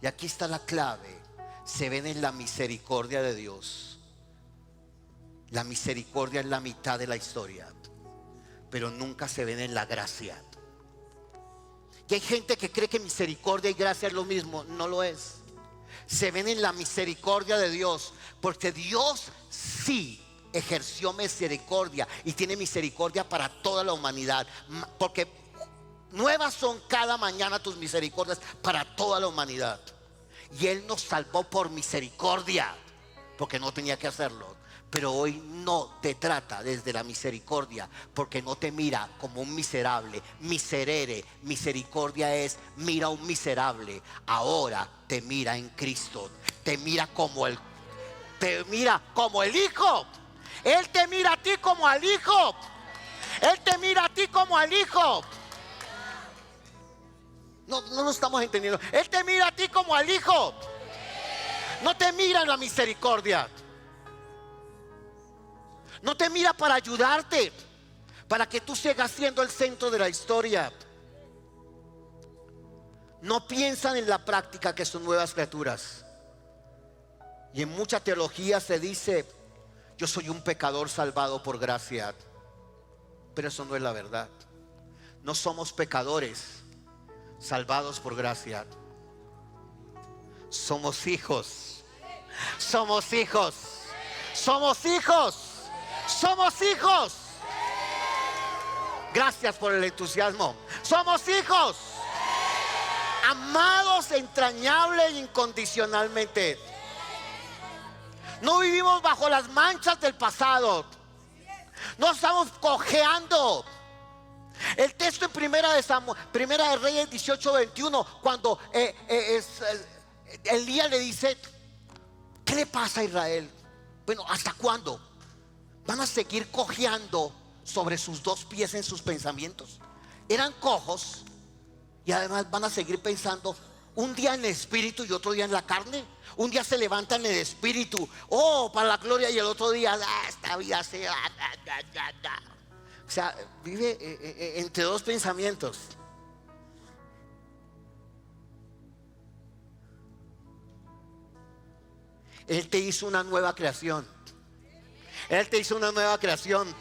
y aquí está la clave: se ven en la misericordia de Dios. La misericordia es la mitad de la historia, pero nunca se ven en la gracia. Y hay gente que cree que misericordia y gracia es lo mismo. No lo es. Se ven en la misericordia de Dios, porque Dios sí ejerció misericordia y tiene misericordia para toda la humanidad, porque nuevas son cada mañana tus misericordias para toda la humanidad. Y Él nos salvó por misericordia, porque no tenía que hacerlo. Pero hoy no te trata desde la misericordia, porque no te mira como un miserable. Miserere, misericordia es: mira a un miserable, ahora te mira en Cristo. Te mira como el Hijo. Él te mira a ti como al Hijo. Él te mira a ti como al Hijo. No lo estamos entendiendo. Él te mira a ti como al Hijo. No te mira en la misericordia. No te mira para ayudarte, para que tú sigas siendo el centro de la historia. No piensan en la práctica que son nuevas criaturas. Y en mucha teología se dice: yo soy un pecador salvado por gracia. Pero eso no es la verdad. No somos pecadores salvados por gracia. Somos hijos. Somos hijos. Somos hijos. Somos hijos. Gracias por el entusiasmo. Somos hijos, amados entrañable e incondicionalmente. No vivimos bajo las manchas del pasado. No estamos cojeando. El texto en Primera de Reyes 18:21, cuando Elías le dice: ¿qué le pasa a Israel? Bueno, ¿hasta cuándo van a seguir cojeando sobre sus 2 pies en sus pensamientos? Eran cojos y además van a seguir pensando: Un día en el espíritu y otro día en la carne. Un día se levantan en el espíritu, oh, para la gloria, y el otro día, esta vida se... O sea, vive entre dos pensamientos. Él te hizo una nueva creación. Él te hizo una nueva creación.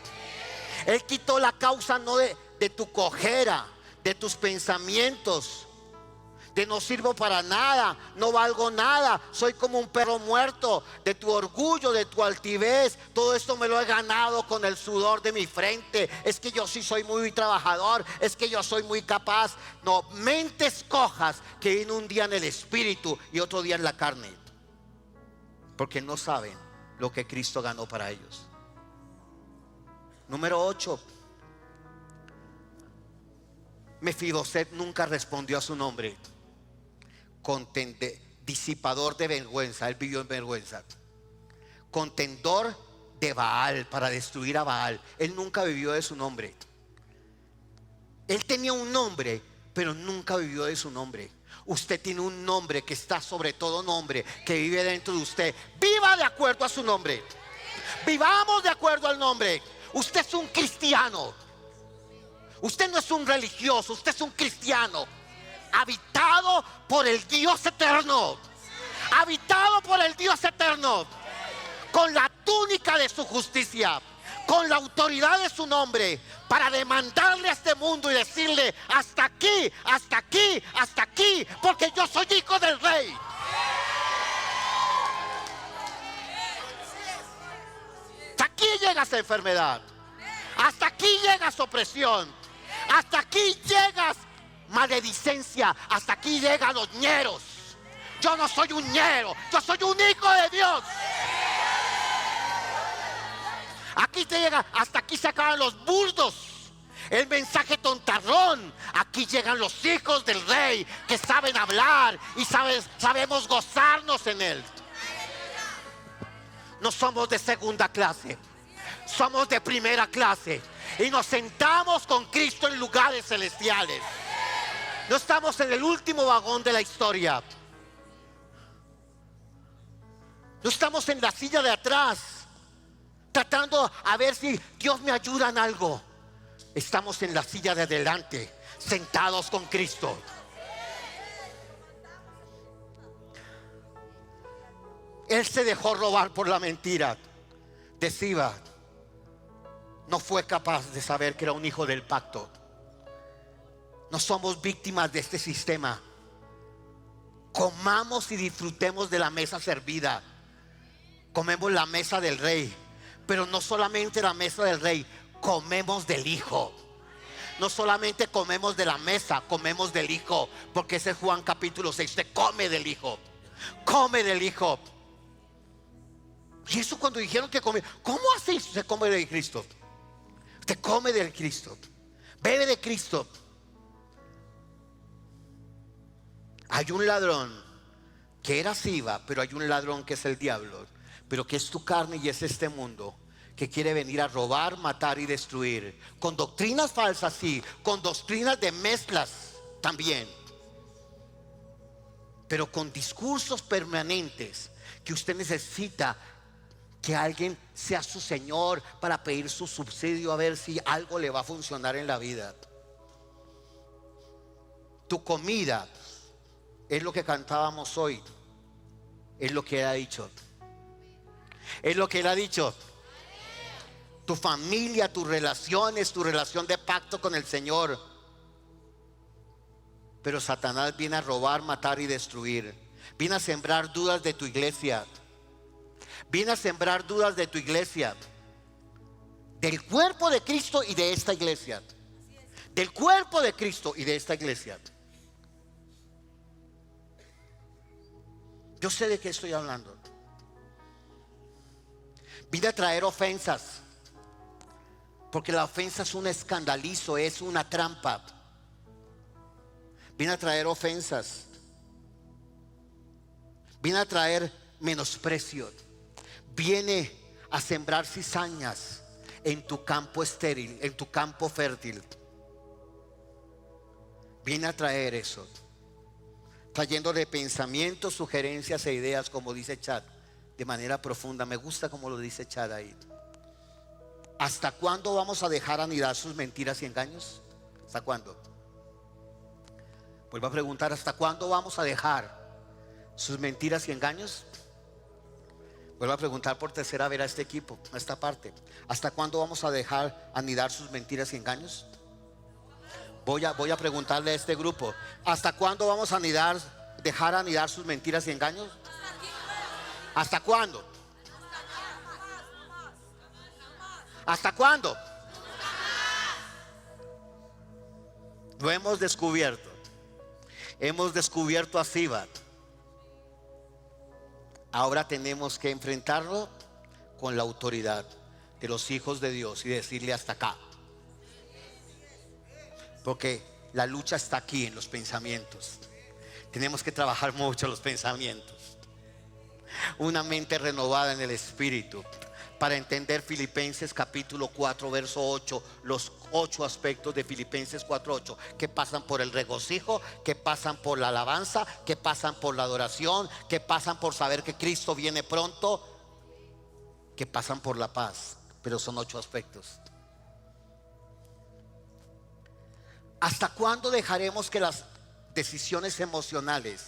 Él quitó la causa no de tu cojera, de tus pensamientos, de no sirvo para nada, no valgo nada, soy como un perro muerto, de tu orgullo, de tu altivez. Todo esto me lo he ganado con el sudor de mi frente. Es que yo sí soy muy trabajador, es que yo soy muy capaz. No, mentes cojas que vienen un día en el espíritu y otro día en la carne, porque no saben lo que Cristo ganó para ellos. Número 8. Mefiboset nunca respondió a su nombre. Disipador de vergüenza. Él vivió en vergüenza. Contendor de Baal, para destruir a Baal. Él nunca vivió de su nombre. Él tenía un nombre, pero nunca vivió de su nombre. Usted tiene un nombre que está sobre todo nombre, que vive dentro de usted. Viva de acuerdo a su nombre. Vivamos de acuerdo al nombre. Usted es un cristiano. Usted no es un religioso, usted es un cristiano, habitado por el Dios eterno. Habitado por el Dios eterno, con la túnica de su justicia, con la autoridad de su nombre, para demandarle a este mundo y decirle: hasta aquí, hasta aquí, hasta aquí, porque yo soy hijo del rey. Hasta aquí llega esa enfermedad, hasta aquí llega esa opresión, hasta aquí llegas maledicencia, hasta aquí llegan los ñeros. Yo no soy un ñero, yo soy un hijo de Dios. Aquí te llega, hasta aquí se acaban los burdos, el mensaje tontarrón. Aquí llegan los hijos del rey que saben hablar y sabemos gozarnos en él. No somos de segunda clase, somos de primera clase. Y nos sentamos con Cristo en lugares celestiales. No estamos en el último vagón de la historia. No estamos en la silla de atrás, tratando a ver si Dios me ayuda en algo. Estamos en la silla de adelante, sentados con Cristo. Él se dejó robar por la mentira de Siba. No fue capaz de saber que era un hijo del pacto. No somos víctimas de este sistema. Comamos y disfrutemos de la mesa servida. Comemos la mesa del rey, pero no solamente la mesa del rey, comemos del hijo. No solamente comemos de la mesa, comemos del hijo, porque ese es Juan capítulo 6. Usted come del hijo, come del hijo. Y eso cuando dijeron que come, ¿cómo así se come de Cristo? Usted come del Cristo, bebe de Cristo. Hay un ladrón que era Siba, pero hay un ladrón que es el diablo, pero que es tu carne y es este mundo, que quiere venir a robar, matar y destruir, con doctrinas falsas, sí, con doctrinas de mezclas también, pero con discursos permanentes que usted necesita que alguien sea su señor para pedir su subsidio, a ver si algo le va a funcionar en la vida. Tu comida es lo que cantábamos hoy, es lo que Él ha dicho. Es lo que Él ha dicho. Tu familia, tus relaciones, tu relación de pacto con el Señor. Pero Satanás viene a robar, matar y destruir. Viene a sembrar dudas de tu iglesia. Viene a sembrar dudas de tu iglesia, del cuerpo de Cristo y de esta iglesia. Del cuerpo de Cristo y de esta iglesia. Yo sé de qué estoy hablando. Vine a traer ofensas, porque la ofensa es un escandalizo, es una trampa. Vine a traer ofensas. Vine a traer menosprecio. Viene a sembrar cizañas en tu campo estéril, en tu campo fértil. Viene a traer eso. trayéndole pensamientos, sugerencias e ideas, como dice Chad, de manera profunda. Me gusta como lo dice Chad ahí. ¿Hasta cuándo vamos a dejar anidar sus mentiras y engaños? ¿Hasta cuándo? Vuelvo a preguntar, ¿hasta cuándo vamos a dejar sus mentiras y engaños? Vuelvo a preguntar por tercera vez a este equipo, a esta parte. ¿Hasta cuándo vamos a dejar anidar sus mentiras y engaños? Voy a preguntarle a este grupo, ¿hasta cuándo vamos a dejar anidar sus mentiras y engaños? ¿Hasta cuándo? ¿Hasta cuándo? Lo hemos descubierto. Hemos descubierto a Sibat. Ahora tenemos que enfrentarlo con la autoridad de los hijos de Dios y decirle hasta acá. Porque la lucha está aquí en los pensamientos. Tenemos que trabajar mucho los pensamientos. Una mente renovada en el espíritu, para entender Filipenses capítulo 4 verso 8, los 8 aspectos de Filipenses 4:8, que pasan por el regocijo, que pasan por la alabanza, que pasan por la adoración, que pasan por saber que Cristo viene pronto, que pasan por la paz. Pero son 8 aspectos. ¿Hasta cuándo dejaremos que las decisiones emocionales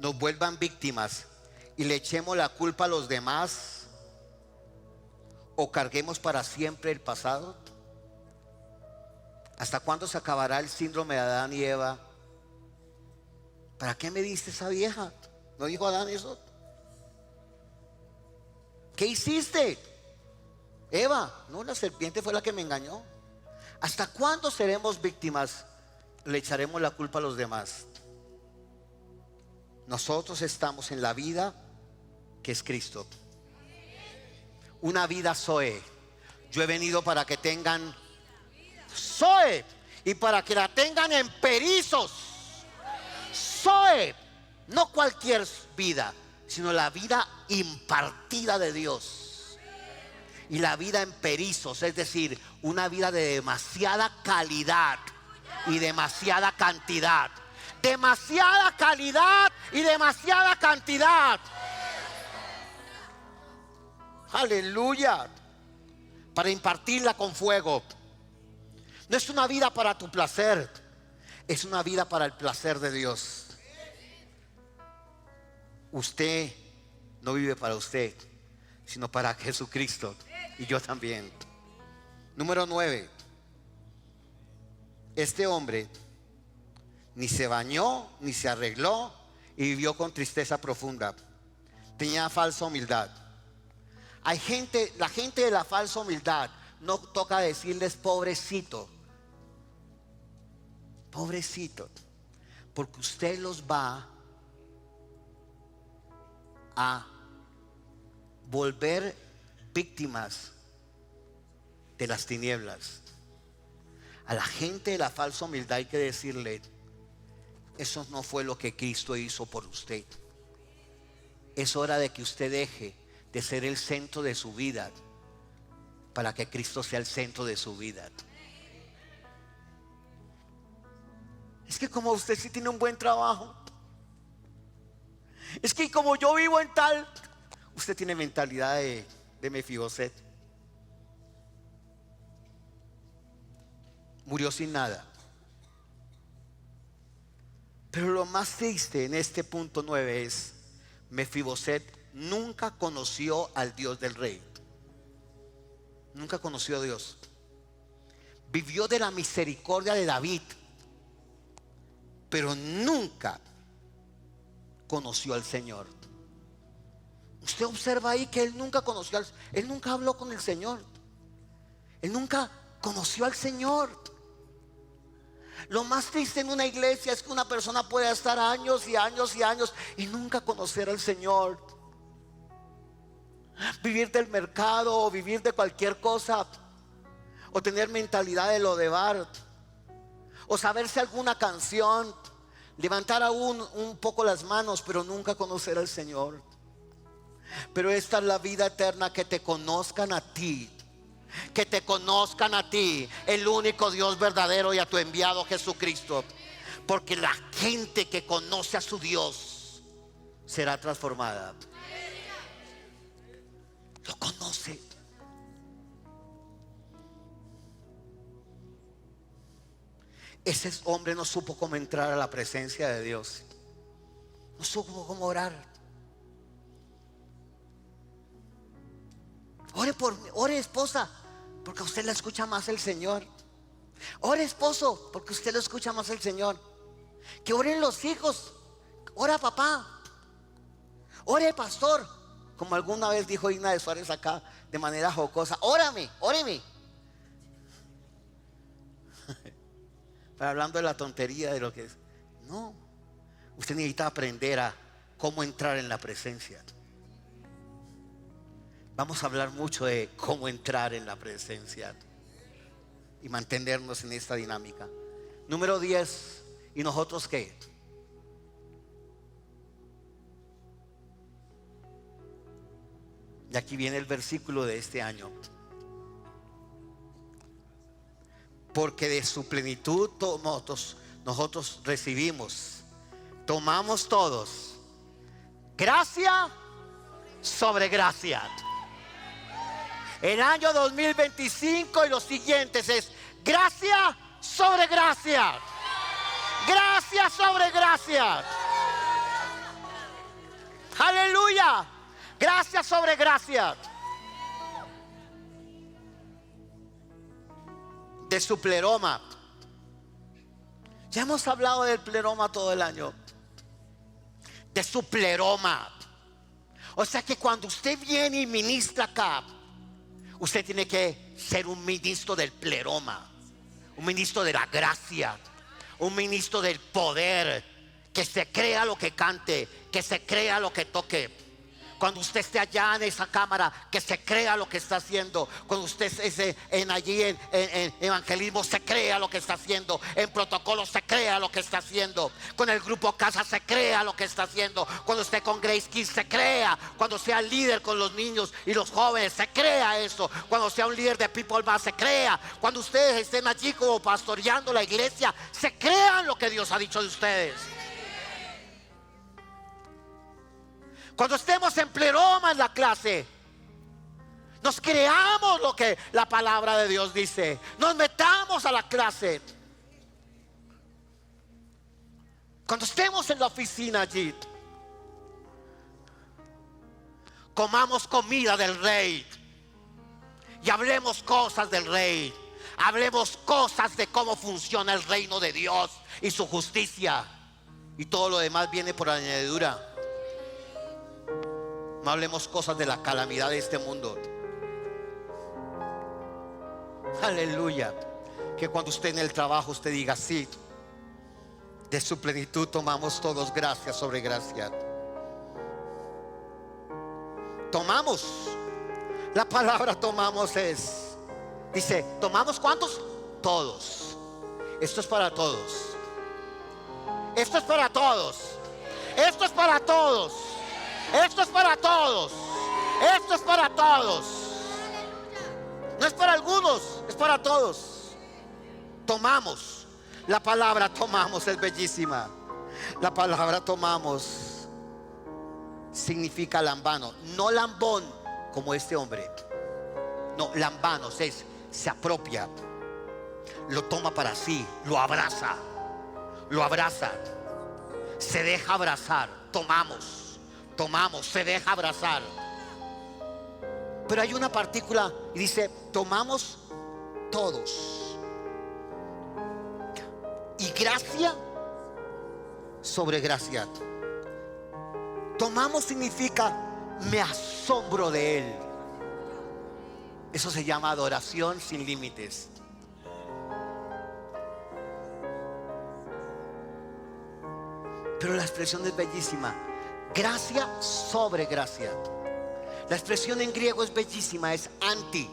nos vuelvan víctimas y le echemos la culpa a los demás? ¿O carguemos para siempre el pasado? ¿Hasta cuándo se acabará el síndrome de Adán y Eva? ¿Para qué me diste esa vieja? ¿No dijo Adán eso? ¿Qué hiciste? Eva, no, la serpiente fue la que me engañó. ¿Hasta cuándo seremos víctimas? Le echaremos la culpa a los demás. Nosotros estamos en la vida que es Cristo. Una vida Zoe. Yo he venido para que tengan Zoe y para que la tengan en perizos. Zoe, no cualquier vida, sino la vida impartida de Dios. Y la vida en perizos, es decir, una vida de demasiada calidad y demasiada cantidad. Demasiada calidad y demasiada cantidad. Aleluya. Para impartirla con fuego. No es una vida para tu placer, es una vida para el placer de Dios. Usted no vive para usted, sino para Jesucristo. Y yo también. Número 9. Este hombre ni se bañó, ni se arregló, y vivió con tristeza profunda. Tenía falsa humildad. Hay gente, la gente de la falsa humildad, no toca decirles pobrecito. Pobrecito. Porque usted los va a volver víctimas de las tinieblas. A la gente de la falsa humildad hay que decirle: eso no fue lo que Cristo hizo por usted. Es hora de que usted deje de ser el centro de su vida para que Cristo sea el centro de su vida. Es que como usted sí tiene un buen trabajo, es que como yo vivo en tal, usted tiene mentalidad de Mefiboset. Murió sin nada. Pero lo más triste en este punto 9 es: Mefiboset nunca conoció al Dios del rey. Nunca conoció a Dios. Vivió de la misericordia de David, pero nunca conoció al Señor. Usted observa ahí que él nunca conoció él nunca habló con el Señor. Él nunca conoció al Señor. Lo más triste en una iglesia es que una persona puede estar años y años y años y nunca conocer al Señor. Vivir del mercado o vivir de cualquier cosa, o tener mentalidad de lo de bar, o saberse alguna canción, levantar aún un poco las manos, pero nunca conocer al Señor. Pero esta es la vida eterna: que te conozcan a ti. Que te conozcan a ti, el único Dios verdadero, y a tu enviado Jesucristo. Porque la gente que conoce a su Dios será transformada. Lo conoce. Ese hombre no supo cómo entrar a la presencia de Dios. No supo cómo orar. Ore esposa, porque a usted le escucha más el Señor. Ore esposo, porque usted lo escucha más el Señor. Que oren los hijos. Ora papá. Ore pastor. Como alguna vez dijo Igna de Suárez acá de manera jocosa: órame, óreme. Pero hablando de la tontería de lo que es. No, usted necesita aprender a cómo entrar en la presencia. Vamos a hablar mucho de cómo entrar en la presencia y mantenernos en esta dinámica. Número 10. ¿Y nosotros qué? Y aquí viene el versículo de este año. Porque de su plenitud nosotros recibimos, tomamos todos, gracia sobre gracia. El año 2025 y los siguientes es gracia sobre gracia. Gracia sobre gracia. Aleluya. Gracia sobre gracia. De su pleroma. Ya hemos hablado del pleroma todo el año. De su pleroma. O sea que cuando usted viene y ministra acá, usted tiene que ser un ministro del pleroma, un ministro de la gracia, un ministro del poder, que se crea lo que cante, que se crea lo que toque. Cuando usted esté allá en esa cámara, que se crea lo que está haciendo. Cuando usted esté allí en evangelismo, se crea lo que está haciendo. En protocolo se crea lo que está haciendo. Con el grupo Casa se crea lo que está haciendo. Cuando esté con Grace Kids se crea. Cuando sea líder con los niños y los jóvenes se crea eso. Cuando sea un líder de People Más se crea. Cuando ustedes estén allí como pastoreando la iglesia, se crean lo que Dios ha dicho de ustedes. Cuando estemos en pleroma en la clase, nos creamos lo que la palabra de Dios dice. Nos metamos a la clase. Cuando estemos en la oficina allí, comamos comida del Rey y hablemos cosas del Rey. Hablemos cosas de cómo funciona el reino de Dios y su justicia. Y todo lo demás viene por añadidura. No hablemos cosas de la calamidad de este mundo. Aleluya. Que cuando usted en el trabajo usted diga: sí, de su plenitud tomamos todos gracia sobre gracia. Tomamos. La palabra tomamos dice, ¿tomamos cuántos? Todos. Esto es para todos. Esto es para todos. Esto es para todos. Esto es para todos. Esto es para todos. No es para algunos, es para todos. Tomamos. La palabra tomamos es bellísima. La palabra tomamos significa lambano. No lambón como este hombre. No, lambano se apropia. Lo toma para sí. Lo abraza. Lo abraza. Se deja abrazar. Tomamos, se deja abrazar. Pero hay una partícula y dice: tomamos todos. Y gracia sobre gracia. Tomamos significa me asombro de Él. Eso se llama adoración sin límites. Pero la expresión es bellísima. Gracia sobre gracia. La expresión en griego es bellísima, es anti.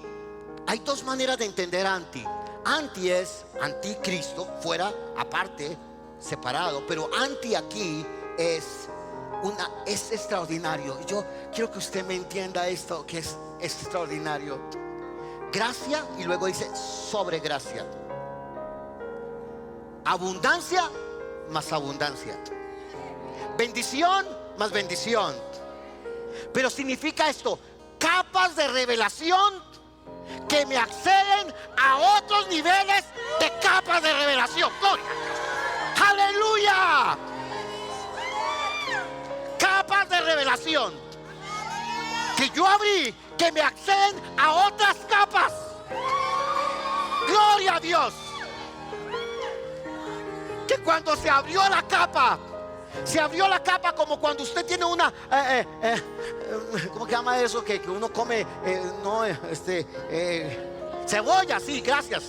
Hay dos maneras de entender anti. Anti es anticristo, fuera, aparte, separado. Pero anti aquí es extraordinario. Yo quiero que usted me entienda esto, que es extraordinario. Gracia y luego dice sobre gracia. Abundancia más abundancia. Bendición más bendición. Pero significa esto: capas de revelación que me acceden a otros niveles de capas de revelación. ¡Gloria! ¡Aleluya! Capas de revelación que yo abrí, que me acceden a otras capas. ¡Gloria a Dios! Que cuando se abrió la capa, se abrió la capa como cuando usted tiene una ¿cómo se llama eso? Que uno come cebolla, sí, gracias.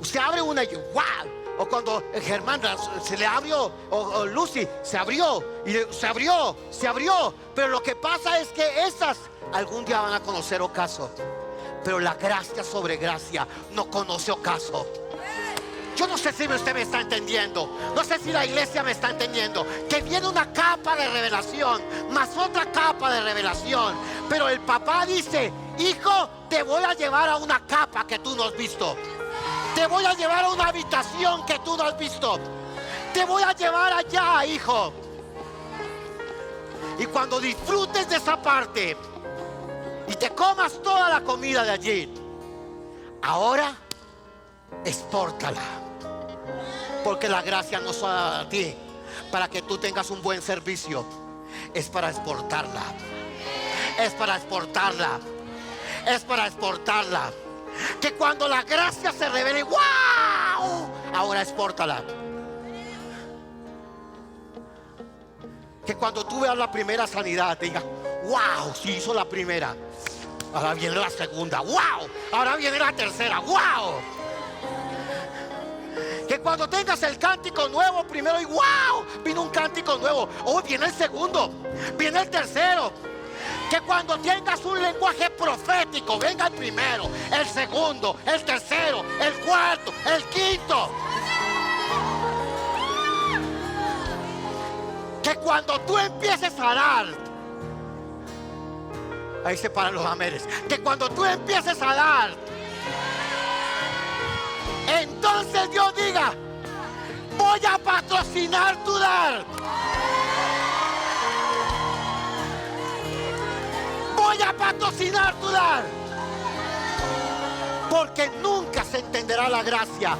Usted abre una y ¡wow! O cuando Germán se le abrió, o Lucy se abrió, y se abrió. Pero lo que pasa es que esas algún día van a conocer ocaso. Pero la gracia sobre gracia no conoce ocaso. Yo no sé si usted me está entendiendo. No sé si la iglesia me está entendiendo. Que viene una capa de revelación, más otra capa de revelación. Pero el papá dice: hijo, te voy a llevar a una capa que tú no has visto. Te voy a llevar a una habitación que tú no has visto. Te voy a llevar allá, hijo. Y cuando disfrutes de esa parte y te comas toda la comida de allí, ahora expórtala. Porque la gracia no es para ti, para que tú tengas un buen servicio. Es para exportarla. Es para exportarla. Es para exportarla. Que cuando la gracia se revele, ¡wow! Ahora expórtala. Que cuando tú veas la primera sanidad, te digas: ¡wow! Si hizo la primera, ahora viene la segunda, ¡wow! Ahora viene la tercera, ¡wow! Que cuando tengas el cántico nuevo primero, y ¡wow! Vino un cántico nuevo. Oh, viene el segundo, viene el tercero. Que cuando tengas un lenguaje profético, venga el primero, el segundo, el tercero, el cuarto, el quinto. Que cuando tú empieces a dar, ahí se paran los ameres. Que cuando tú empieces a dar, entonces Dios diga: voy a patrocinar tu dar. Voy a patrocinar tu dar. Porque nunca se entenderá la gracia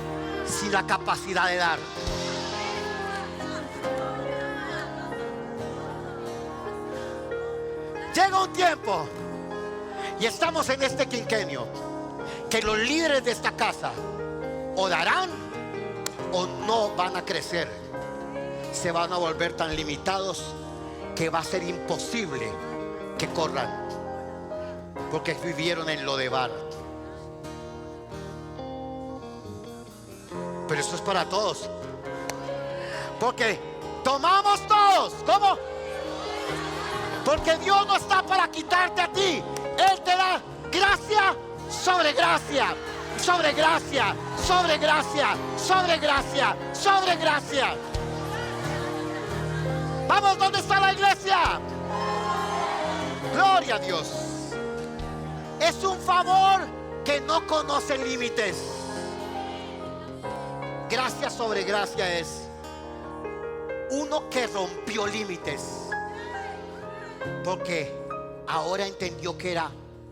sin la capacidad de dar. Llega un tiempo, y estamos en este quinquenio, que los líderes de esta casa o darán o no van a crecer. Se van a volver tan limitados que va a ser imposible que corran, porque vivieron en Lodebar. Pero esto es para todos, porque tomamos todos. ¿Cómo? Porque Dios no está para quitarte a ti. Él te da gracia sobre gracia, sobre gracia, sobre gracia, sobre gracia, sobre gracia. Vamos, ¿dónde está la iglesia? Gloria a Dios. Es un favor que no conoce límites. Gracia sobre gracia es uno que rompió límites. Porque ahora entendió que era,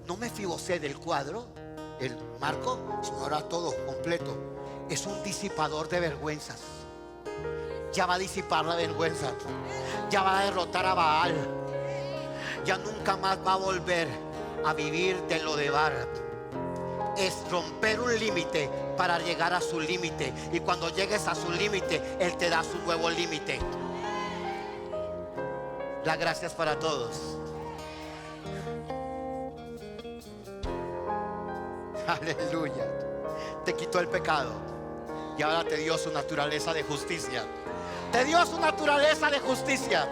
no Mefibosé del cuadro, el marco, sino ahora todo completo. Es un disipador de vergüenzas. Ya va a disipar la vergüenza. Ya va a derrotar a Baal. Ya nunca más va a volver a vivir de Lodebar. Es romper un límite para llegar a su límite. Y cuando llegues a su límite, Él te da su nuevo límite. La gracia es para todos. Aleluya. Te quitó el pecado y ahora te dio su naturaleza de justicia. Te dio su naturaleza de justicia.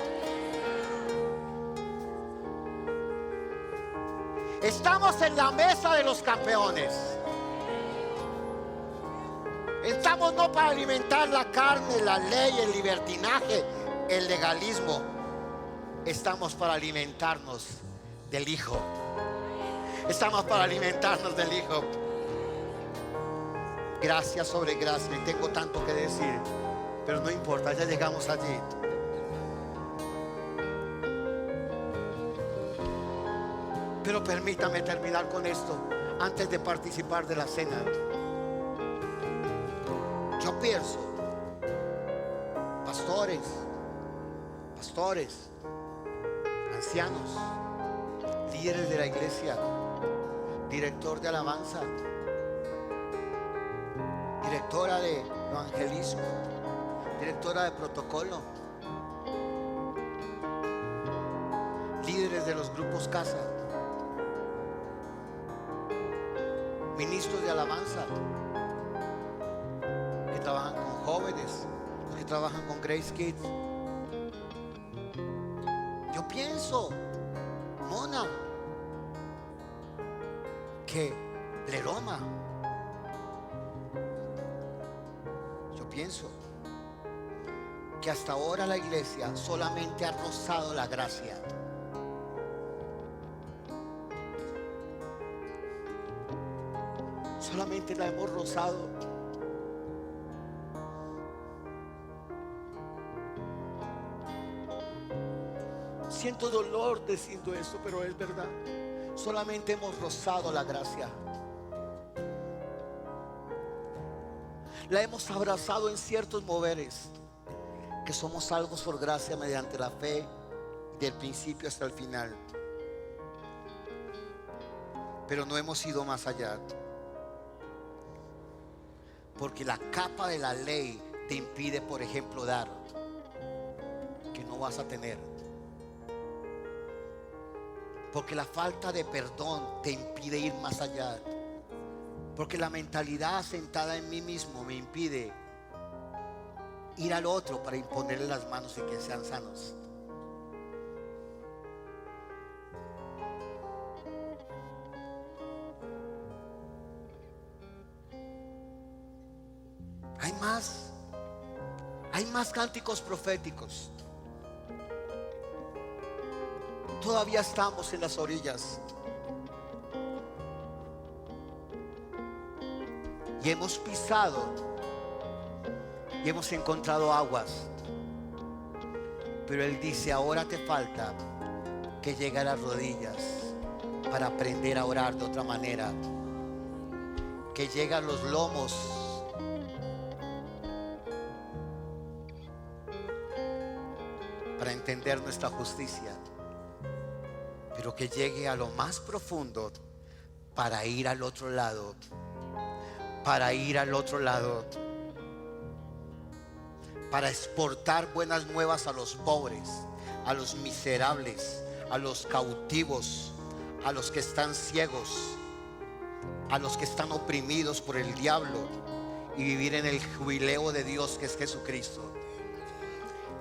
Estamos en la mesa de los campeones. Estamos no para alimentar la carne, la ley, el libertinaje, el legalismo. Estamos para alimentarnos del Hijo. Estamos para alimentarnos del Hijo. Gracia sobre gracia. Y tengo tanto que decir. Pero no importa, ya llegamos allí. Pero permítame terminar con esto antes de participar de la cena. Yo pienso, pastores, ancianos, líderes de la iglesia, director de alabanza, directora de evangelismo, directora de protocolo, líderes de los grupos casa, ministros de alabanza que trabajan con jóvenes, los que trabajan con Grace Kids. Yo pienso, Mona, que Leroma, yo pienso que hasta ahora la iglesia solamente ha rozado la gracia. Solamente la hemos rozado. Siento dolor diciendo esto, pero es verdad. Solamente hemos rozado la gracia. La hemos abrazado en ciertos moveres, que somos salvos por gracia mediante la fe, del principio hasta el final. Pero no hemos ido más allá. Porque la capa de la ley te impide, por ejemplo, dar, que no vas a tener. Porque la falta de perdón te impide ir más allá. Porque la mentalidad asentada en mí mismo me impide ir al otro para imponerle las manos y que sean sanos. Hay más cánticos proféticos. Todavía estamos en las orillas y hemos pisado y hemos encontrado aguas, pero Él dice: ahora te falta que llegue a las rodillas para aprender a orar de otra manera, que llegue a los lomos para entender nuestra justicia, pero que llegue a lo más profundo para ir al otro lado, para ir al otro lado, para exportar buenas nuevas a los pobres, a los miserables, a los cautivos, a los que están ciegos, a los que están oprimidos por el diablo, y vivir en el jubileo de Dios, que es Jesucristo.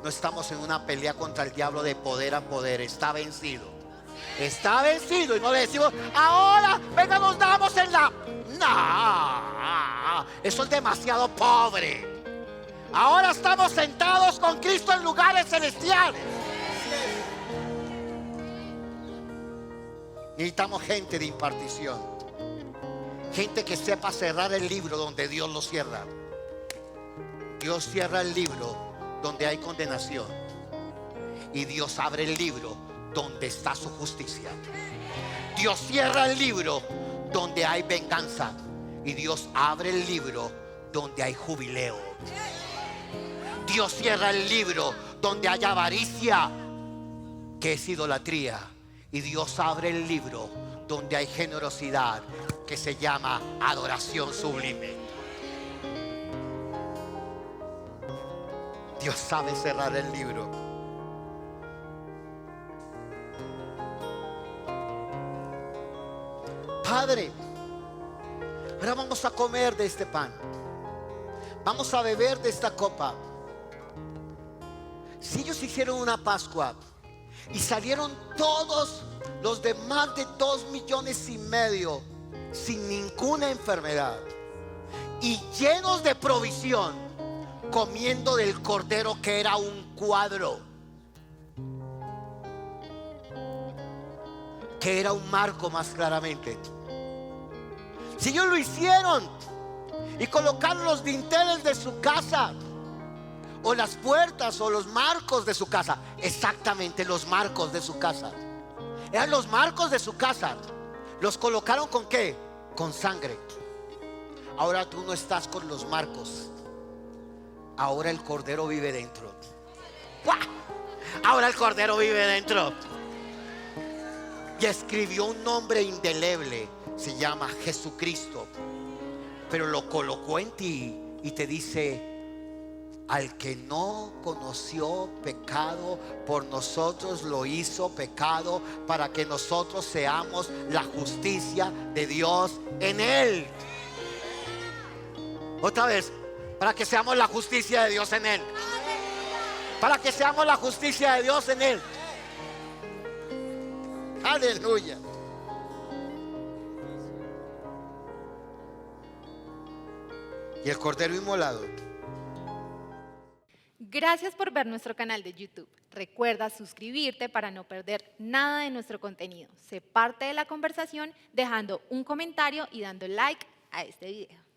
No estamos en una pelea contra el diablo de poder a poder. Está vencido. Está vencido. Y no le decimos: ahora venga, nos damos en la... No, eso es demasiado pobre. Ahora estamos sentados con Cristo en lugares celestiales. Necesitamos gente de impartición, gente que sepa cerrar el libro donde Dios lo cierra. Dios cierra el libro donde hay condenación, y Dios abre el libro donde está su justicia. Dios cierra el libro donde hay venganza, y Dios abre el libro donde hay jubileo. Dios cierra el libro donde hay avaricia, que es idolatría, y Dios abre el libro donde hay generosidad, que se llama adoración sublime. Dios sabe cerrar el libro. Padre, ahora vamos a comer de este pan, vamos a beber de esta copa. Si ellos hicieron una Pascua y salieron todos los de más de 2,5 millones sin ninguna enfermedad y llenos de provisión, comiendo del cordero que era un cuadro, que era un marco más claramente. Si ellos lo hicieron y colocaron los dinteles de su casa o las puertas o los marcos de su casa. Exactamente, los marcos de su casa. Eran los marcos de su casa. ¿Los colocaron con qué? Con sangre. Ahora tú no estás con los marcos. Ahora el Cordero vive dentro. ¡Buah! Ahora el Cordero vive dentro. Y escribió un nombre indeleble. Se llama Jesucristo. Pero lo colocó en ti y te dice: al que no conoció pecado, por nosotros lo hizo pecado, para que nosotros seamos la justicia de Dios en él. Otra vez, para que seamos la justicia de Dios en él. Para que seamos la justicia de Dios en él. Aleluya. Y el Cordero inmolado. Gracias por ver nuestro canal de YouTube. Recuerda suscribirte para no perder nada de nuestro contenido. Sé parte de la conversación dejando un comentario y dando like a este video.